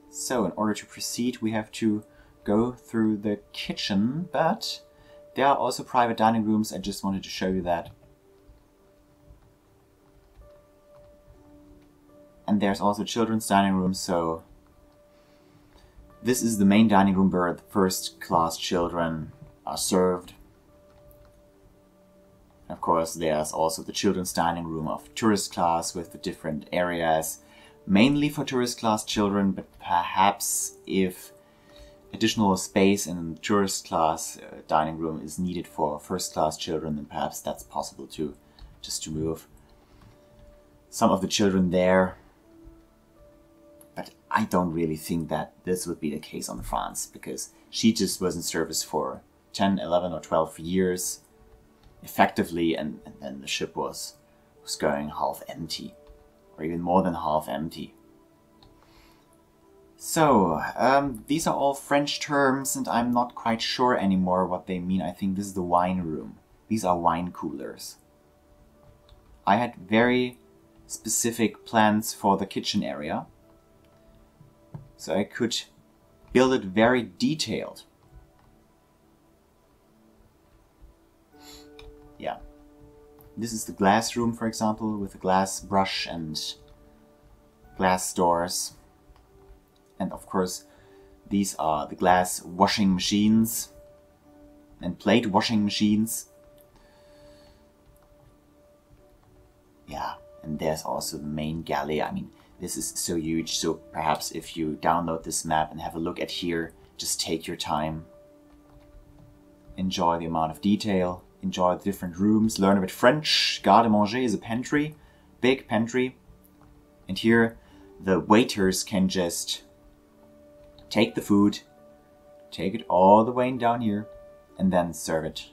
A: So in order to proceed, we have to go through the kitchen, but there are also private dining rooms. I just wanted to show you that. And there's also children's dining room, so this is the main dining room where the first class children are served. Of course, there's also the children's dining room of tourist class with the different areas, mainly for tourist class children, but perhaps if additional space in the tourist class dining room is needed for first class children, then perhaps that's possible too, just to move some of the children there. But I don't really think that this would be the case on France, because she just was in service for 10, 11 or 12 years effectively, and then the ship was was going half empty, or even more than half empty. So, these are all French terms, and I'm not quite sure anymore what they mean. I think this is the wine room. These are wine coolers. I had very specific plans for the kitchen area, so I could build it very detailed. Yeah. This is the glass room, for example, with a glass brush and glass doors. And of course, these are the glass washing machines and plate washing machines. Yeah, and there's also the main galley. I mean, this is so huge, so perhaps if you download this map and have a look at here, just take your time. Enjoy the amount of detail, enjoy the different rooms, learn a bit French. Garde-manger is a pantry, big pantry. And here, the waiters can just take the food, take it all the way down here, and then serve it.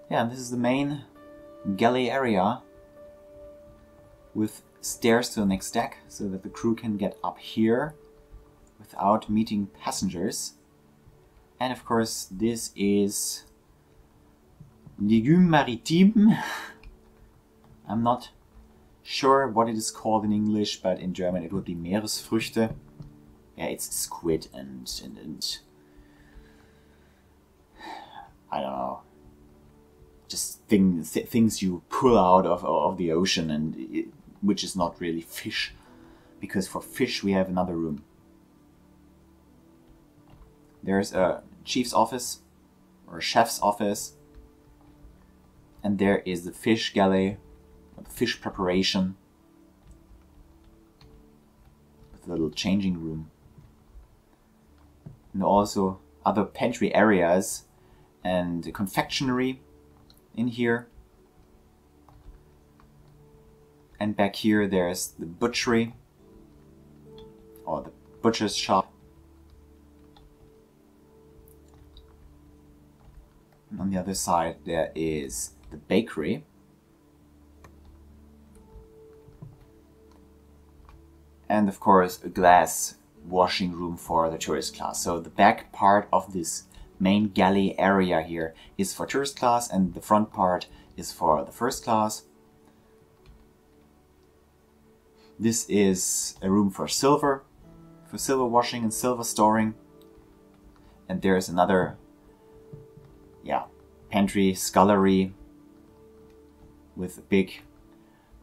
A: Yeah, and this is the main galley area with stairs to the next deck so that the crew can get up here without meeting passengers. And of course, this is Légumes Maritimes. I'm not sure what it is called in English, but in German it would be Meeresfrüchte. Yeah, it's squid and I don't know, just things you pull out of the ocean, and which is not really fish, because for fish we have another room. There's a chief's office or a chef's office, and there is the fish galley, the fish preparation, with a little changing room, and also other pantry areas and confectionery in here. And back here there's the butchery, or the butcher's shop. And on the other side there is the bakery. And of course a glass washing room for the tourist class. So the back part of this main galley area here is for tourist class, and the front part is for the first class. This is a room for silver washing and silver storing. And there's another, yeah, pantry, scullery with a big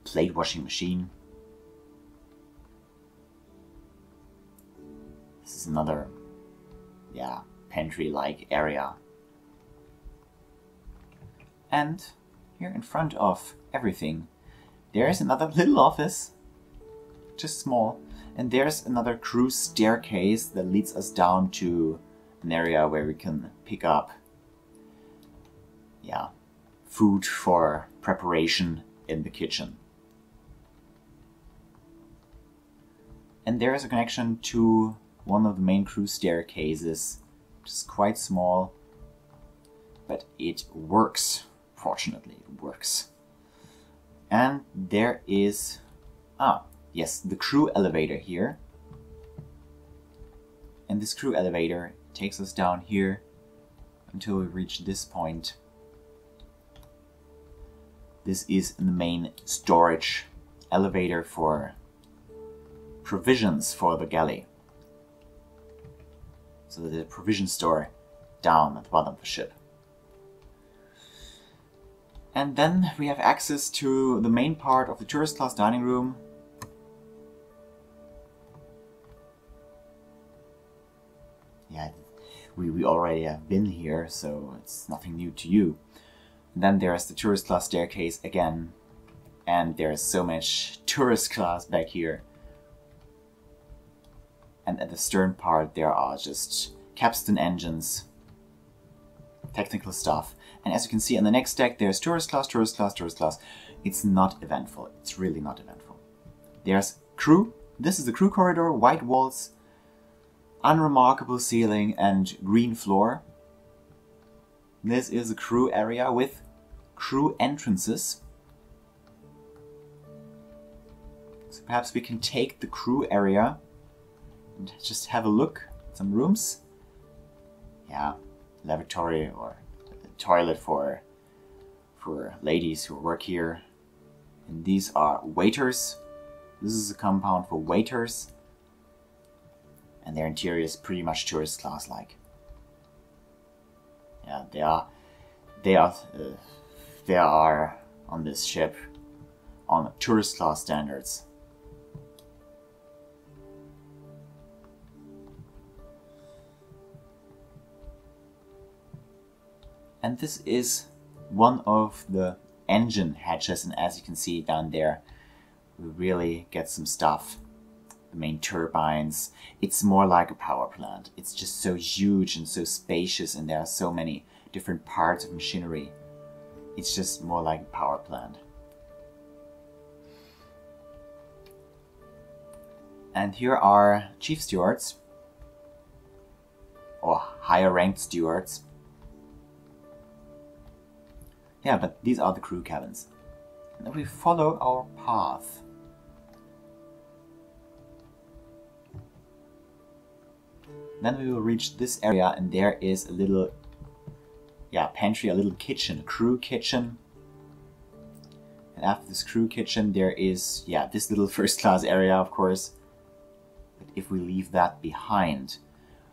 A: plate washing machine. This is another, yeah, pantry-like area. And here in front of everything, there's another little office, just small, and there's another crew staircase that leads us down to an area where we can pick up, yeah, food for preparation in the kitchen. And there is a connection to one of the main crew staircases, which is quite small, but it works. Fortunately, it works. And there is, yes, the crew elevator here. And this crew elevator takes us down here until we reach this point. This is the main storage elevator for provisions for the galley. So there's a provision store down at the bottom of the ship. And then we have access to the main part of the tourist class dining room. Yeah, we already have been here, so it's nothing new to you. And then there's the tourist class staircase again. And there's so much tourist class back here. And at the stern part there are just capstan engines, technical stuff. And as you can see on the next deck there's tourist class, tourist class, tourist class. It's not eventful. It's really not eventful. There's crew. This is the crew corridor, white walls, unremarkable ceiling and green floor. This is a crew area with crew entrances. So perhaps we can take the crew area and just have a look at some rooms. Yeah, lavatory or toilet for ladies who work here. And these are waiters. This is a compound for waiters. And their interior is pretty much tourist class like. Yeah, they are on this ship on tourist class standards. And this is one of the engine hatches, and as you can see down there, we really get some stuff. The main turbines. It's more like a power plant. It's just so huge and so spacious, and there are so many different parts of machinery. It's just more like a power plant. And here are chief stewards, or higher ranked stewards. Yeah, but these are the crew cabins. And then we follow our path. Then we will reach this area, and there is a little, pantry, a little kitchen, a crew kitchen. And after this crew kitchen, there is, this little first class area, of course. But if we leave that behind,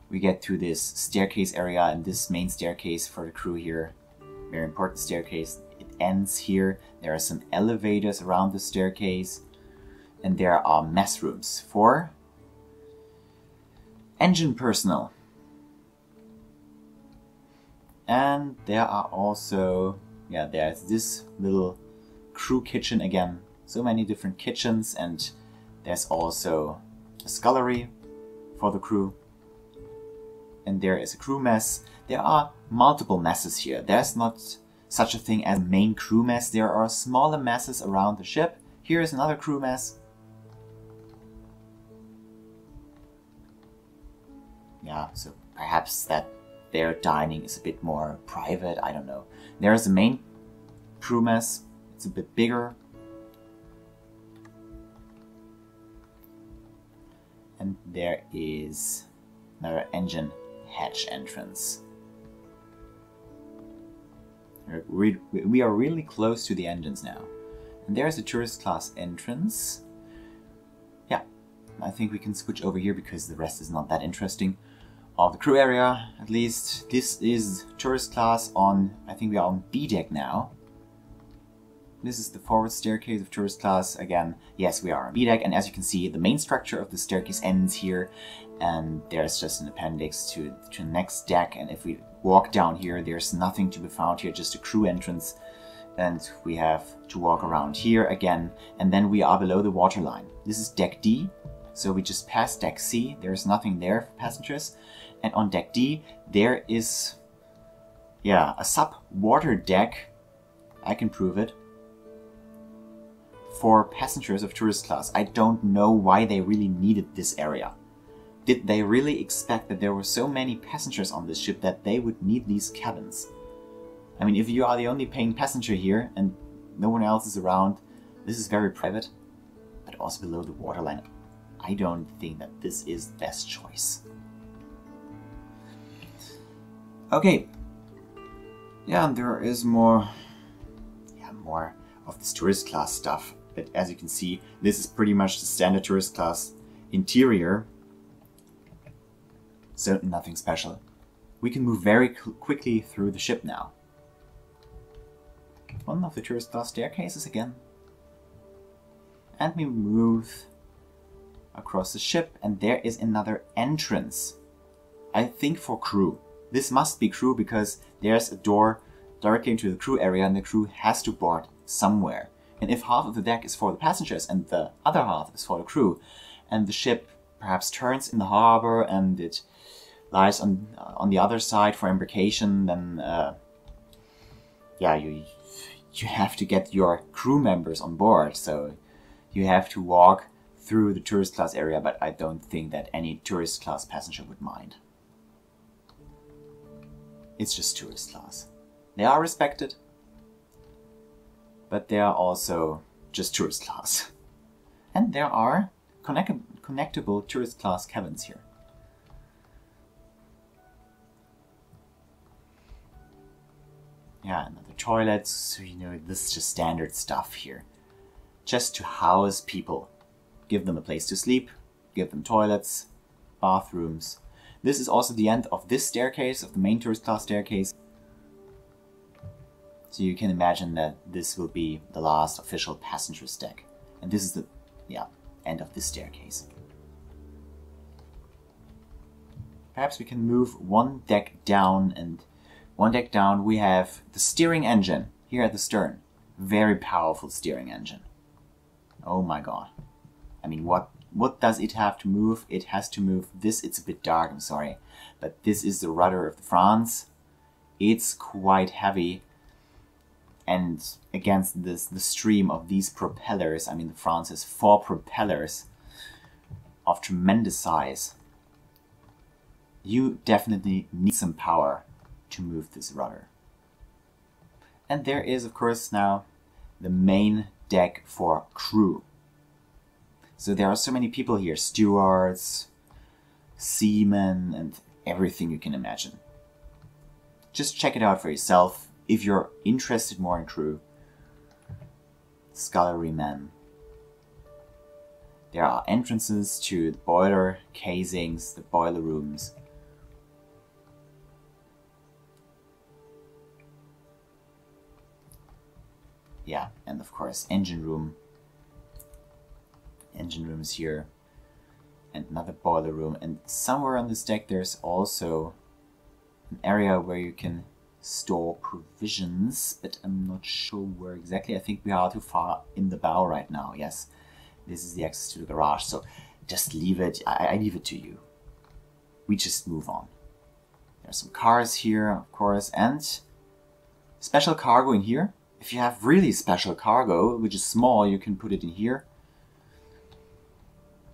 A: we get to this staircase area, and this main staircase for the crew here. Very important staircase. It ends here. There are some elevators around the staircase, and there are mess rooms for engine personnel. And there are also, there's this little crew kitchen again. So many different kitchens, and there's also a scullery for the crew. And there is a crew mess. There are multiple messes here. There's not such a thing as a main crew mess. There are smaller messes around the ship. Here is another crew mess. Yeah, so perhaps that their dining is a bit more private, I don't know. There is a main crew mess. It's a bit bigger. And there is another engine hatch entrance. We are really close to the engines now. And there's a tourist class entrance. Yeah, I think we can switch over here because the rest is not that interesting. Of the crew area, at least. This is tourist class on, I think we are on B deck now. This is the forward staircase of tourist class. Again, yes, we are on B deck, and as you can see, the main structure of the staircase ends here, and there's just an appendix to the next deck. And if we walk down here, there's nothing to be found here, just a crew entrance, and we have to walk around here again, and then we are below the waterline. This is deck D, so we just passed deck C. There's nothing there for passengers, and on deck D there is, a sub-water deck. I can prove it. For passengers of tourist class. I don't know why they really needed this area. Did they really expect that there were so many passengers on this ship that they would need these cabins? I mean, if you are the only paying passenger here and no one else is around, this is very private, but also below the waterline. I don't think that this is the best choice. Okay. Yeah, and there is more of this tourist class stuff. But as you can see, this is pretty much the standard tourist class interior. So nothing special. We can move very quickly through the ship now. One of the tourist class staircases again. And we move across the ship, and there is another entrance. I think for crew. This must be crew because there's a door directly into the crew area, and the crew has to board somewhere. And if half of the deck is for the passengers and the other half is for the crew, and the ship perhaps turns in the harbor and it lies on the other side for embarkation, then you have to get your crew members on board. So you have to walk through the tourist class area, but I don't think that any tourist class passenger would mind. It's just tourist class. They are respected, but they are also just tourist class. And there are connectable tourist class cabins here. Yeah, another toilet, so you know, this is just standard stuff here. Just to house people. Give them a place to sleep, give them toilets, bathrooms. This is also the end of this staircase, of the main tourist class staircase. So you can imagine that this will be the last official passenger's deck. And this is the, yeah, end of this staircase. Perhaps we can move one deck down, and one deck down we have the steering engine here at the stern. Very powerful steering engine. Oh my god. I mean, what does it have to move? It has to move this. It's a bit dark, I'm sorry. But this is the rudder of the France. It's quite heavy. And against the stream of these propellers, I mean, the France has 4 propellers of tremendous size. You definitely need some power to move this rudder. And there is, of course, now the main deck for crew. So there are so many people here, stewards, seamen, and everything you can imagine. Just check it out for yourself if you're interested more in crew. Scullery men. There are entrances to the boiler casings, the boiler rooms. Yeah, and of course engine room. Engine rooms here, and another boiler room, and somewhere on this deck there's also an area where you can store provisions, but I'm not sure where exactly. I think we are too far in the bow right now. Yes, this is the access to the garage, so just leave it. I leave it to you. We just move on. There's some cars here, of course, and special cargo in here. If you have really special cargo, which is small, you can put it in here.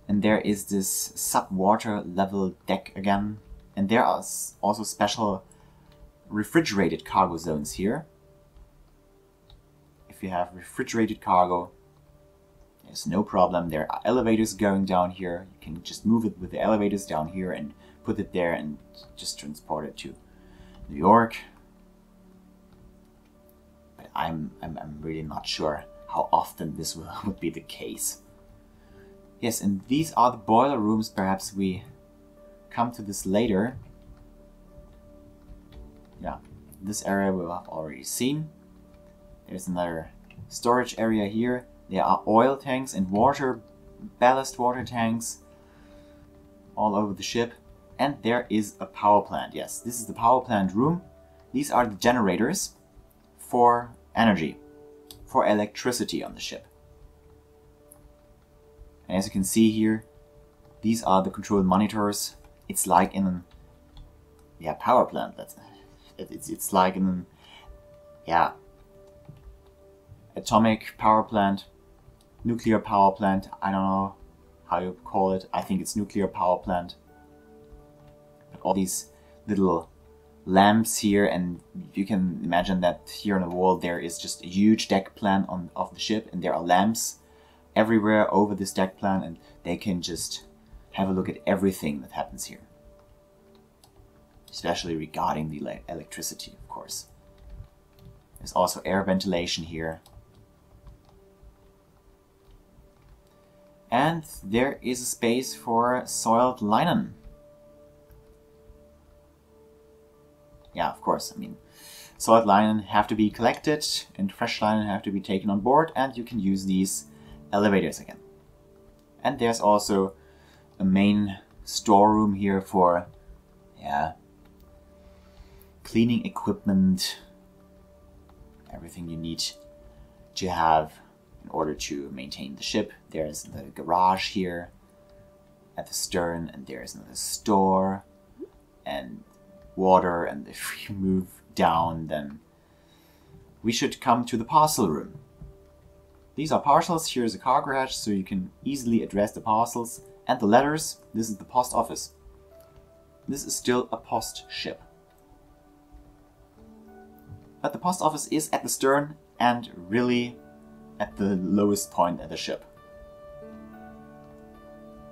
A: And there is this sub-water level deck again. And there are also special refrigerated cargo zones here. If you have refrigerated cargo, there's no problem. There are elevators going down here. You can just move it with the elevators down here and put it there and just transport it to New York. But I'm really not sure how often this would be the case. Yes, and these are the boiler rooms. Perhaps we come to this later. Yeah, this area we have already seen. There's another storage area here. There are oil tanks and ballast water tanks all over the ship. And there is a power plant. Yes, this is the power plant room. These are the generators for energy, for electricity on the ship. And as you can see here, these are the control monitors. It's like in a power plant. It's like in atomic power plant, nuclear power plant. I don't know how you call it. I think it's nuclear power plant. But all these little lamps here, and you can imagine that here on the wall there is just a huge deck plan of the ship, and there are lamps everywhere over this deck plan, and they can just have a look at everything that happens here. Especially regarding the electricity, of course. There's also air ventilation here. And there is a space for soiled linen. Yeah, of course, I mean, soiled linen have to be collected and fresh linen have to be taken on board, and you can use these elevators again. And there's also a main storeroom here for cleaning equipment, everything you need to have in order to maintain the ship. There's the garage here at the stern, and there's another store and water. And if we move down, then we should come to the parcel room. These are parcels. Here's a cargo hatch, so you can easily address the parcels and the letters. This is the post office. This is still a post ship. but the post office is at the stern and really at the lowest point of the ship.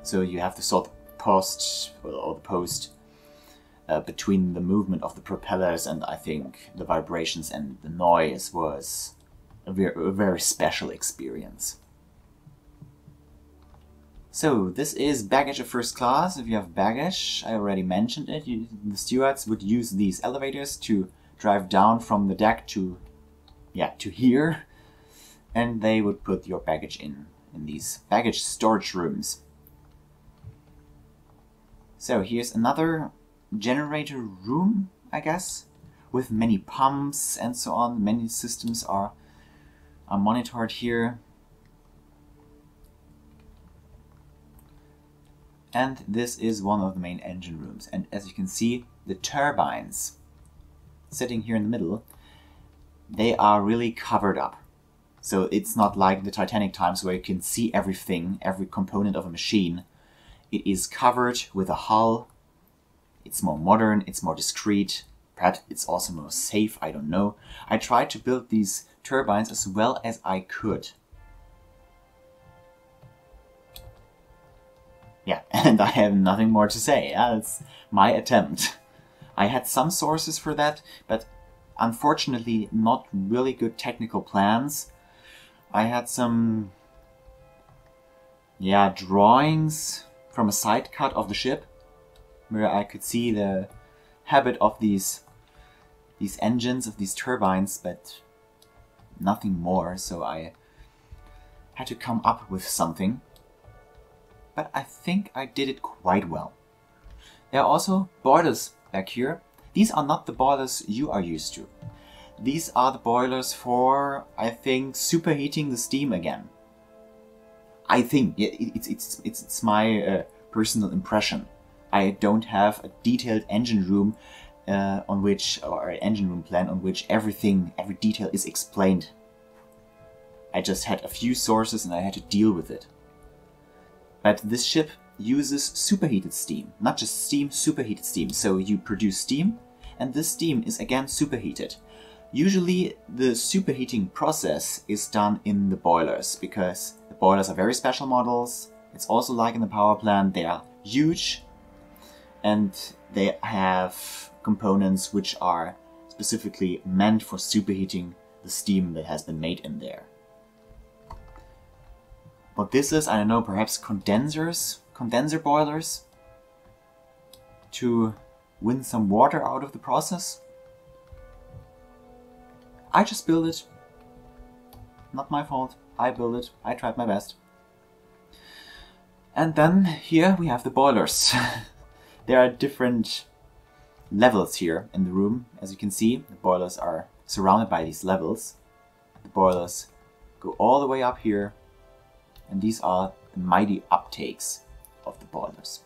A: So you have to sort the post between the movement of the propellers, and I think the vibrations and the noise was a very special experience. So this is baggage of first class. If you have baggage, I already mentioned it, the stewards would use these elevators to drive down from the deck to here, and they would put your baggage in these baggage storage rooms. So here's another generator room, I guess, with many pumps and so on. Many systems are monitored here. And this is one of the main engine rooms. And as you can see, the turbines sitting here in the middle, they are really covered up. So it's not like the Titanic times where you can see everything, every component of a machine. It is covered with a hull. It's more modern, it's more discreet. Perhaps it's also more safe, I don't know. I tried to build these turbines as well as I could. Yeah, and I have nothing more to say. That's my attempt. I had some sources for that, but unfortunately not really good technical plans. I had some drawings from a side cut of the ship where I could see the habit of these engines, of these turbines, but nothing more, so I had to come up with something. But I think I did it quite well. There are also boilers back here. These are not the boilers you are used to. These are the boilers for, I think, superheating the steam again. I think, yeah, it's my personal impression. I don't have a detailed engine room engine room plan on which every detail is explained. I just had a few sources and I had to deal with it. But this ship uses superheated steam, not just steam, superheated steam. So you produce steam, and this steam is again superheated. Usually the superheating process is done in the boilers, because the boilers are very special models. It's also like in the power plant, they are huge, and they have components which are specifically meant for superheating the steam that has been made in there. What this is, I don't know, perhaps condenser boilers to win some water out of the process. I just built it. Not my fault. I built it. I tried my best. And then here we have the boilers. There are different levels here in the room. As you can see, the boilers are surrounded by these levels. The boilers go all the way up here. And these are the mighty uptakes of the boilers.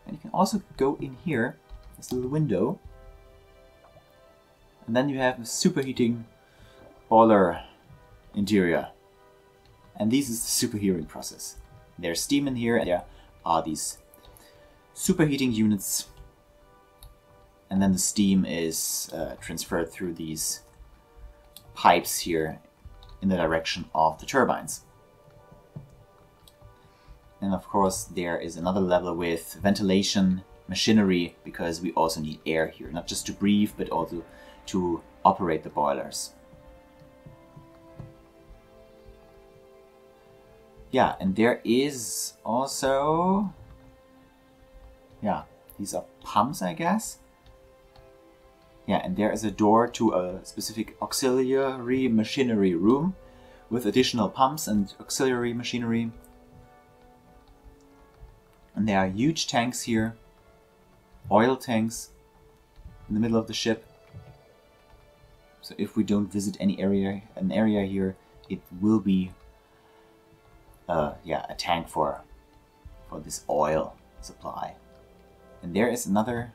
A: And you can also go in here, this little window, and then you have a superheating boiler interior. And this is the superheating process. There's steam in here, and there are these superheating units, and then the steam is transferred through these pipes here in the direction of the turbines. And of course there is another level with ventilation, machinery, because we also need air here, not just to breathe but also to operate the boilers. Yeah, and there is also, these are pumps, I guess. Yeah, and there is a door to a specific auxiliary machinery room with additional pumps and auxiliary machinery. And there are huge tanks here, oil tanks in the middle of the ship. So if we don't visit an area here, it will be a tank for this oil supply. And there is another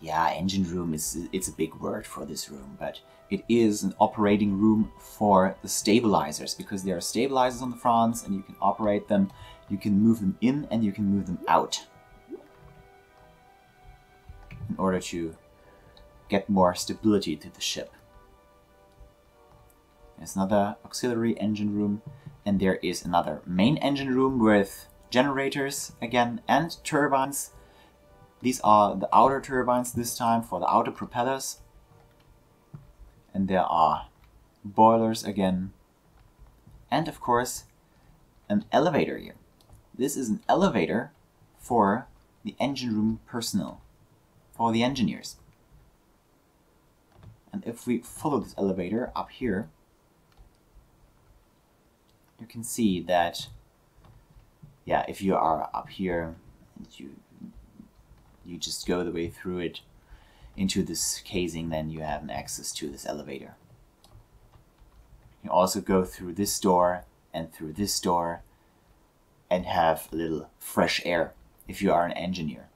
A: engine room. It's a big word for this room, but it is an operating room for the stabilizers, because there are stabilizers on the fronts and you can operate them, you can move them in and you can move them out in order to get more stability to the ship. There's another auxiliary engine room, and there is another main engine room with generators again and turbines. These are the outer turbines this time for the outer propellers. And there are boilers again. And of course, an elevator here. This is an elevator for the engine room personnel, for the engineers. And if we follow this elevator up here, you can see that, yeah, if you are up here and you just go the way through it into this casing, then you have an access to this elevator. You also go through this door and through this door and have a little fresh air if you are an engineer.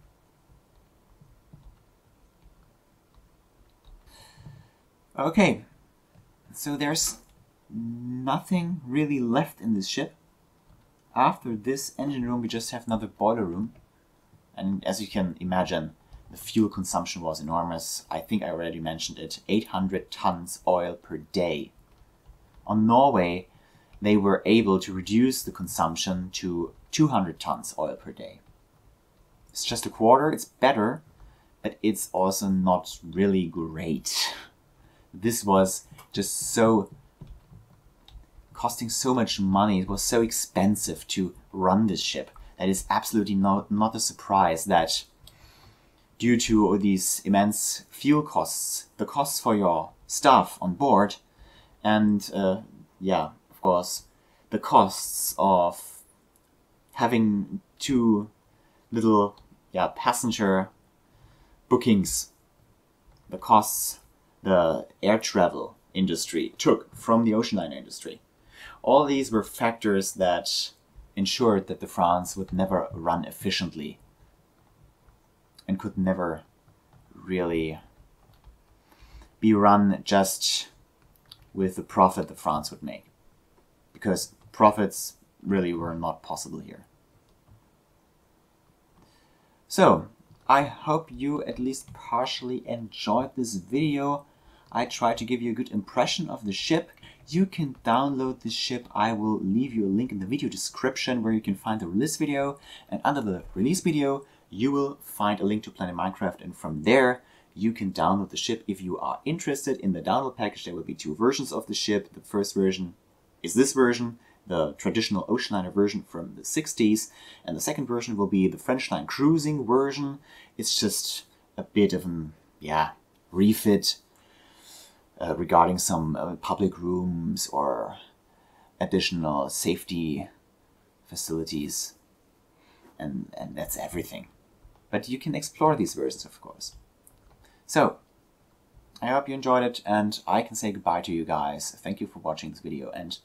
A: Okay, so there's nothing really left in this ship. After this engine room we just have another boiler room, and as you can imagine, the fuel consumption was enormous. I think I already mentioned it, 800 tons oil per day. On Norway they were able to reduce the consumption to 200 tons oil per day. It's just a quarter, it's better, but it's also not really great. This was just so costing so much money, it was so expensive to run this ship that it's absolutely not a surprise that due to these immense fuel costs, the costs for your staff on board, and yeah, of course, the costs of having two little passenger bookings, the costs the air travel industry took from the ocean liner industry. All these were factors that ensured that the France would never run efficiently and could never really be run just with the profit that France would make, because profits really were not possible here. So, I hope you at least partially enjoyed this video. I tried to give you a good impression of the ship. You can download this ship. I will leave you a link in the video description where you can find the release video, and under the release video you will find a link to Planet Minecraft, and from there you can download the ship if you are interested. In the download package there will be two versions of the ship. The first version is this version, the traditional ocean liner version from the 60s, and the second version will be the French line cruising version. It's just a bit of an refit regarding some public rooms or additional safety facilities, and that's everything. But you can explore these versions, of course. So, I hope you enjoyed it, and I can say goodbye to you guys. Thank you for watching this video, and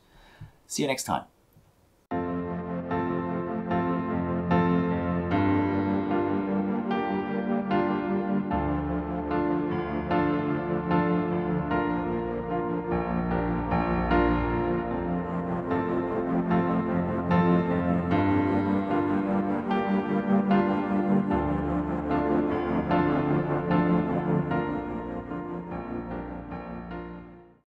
A: see you next time.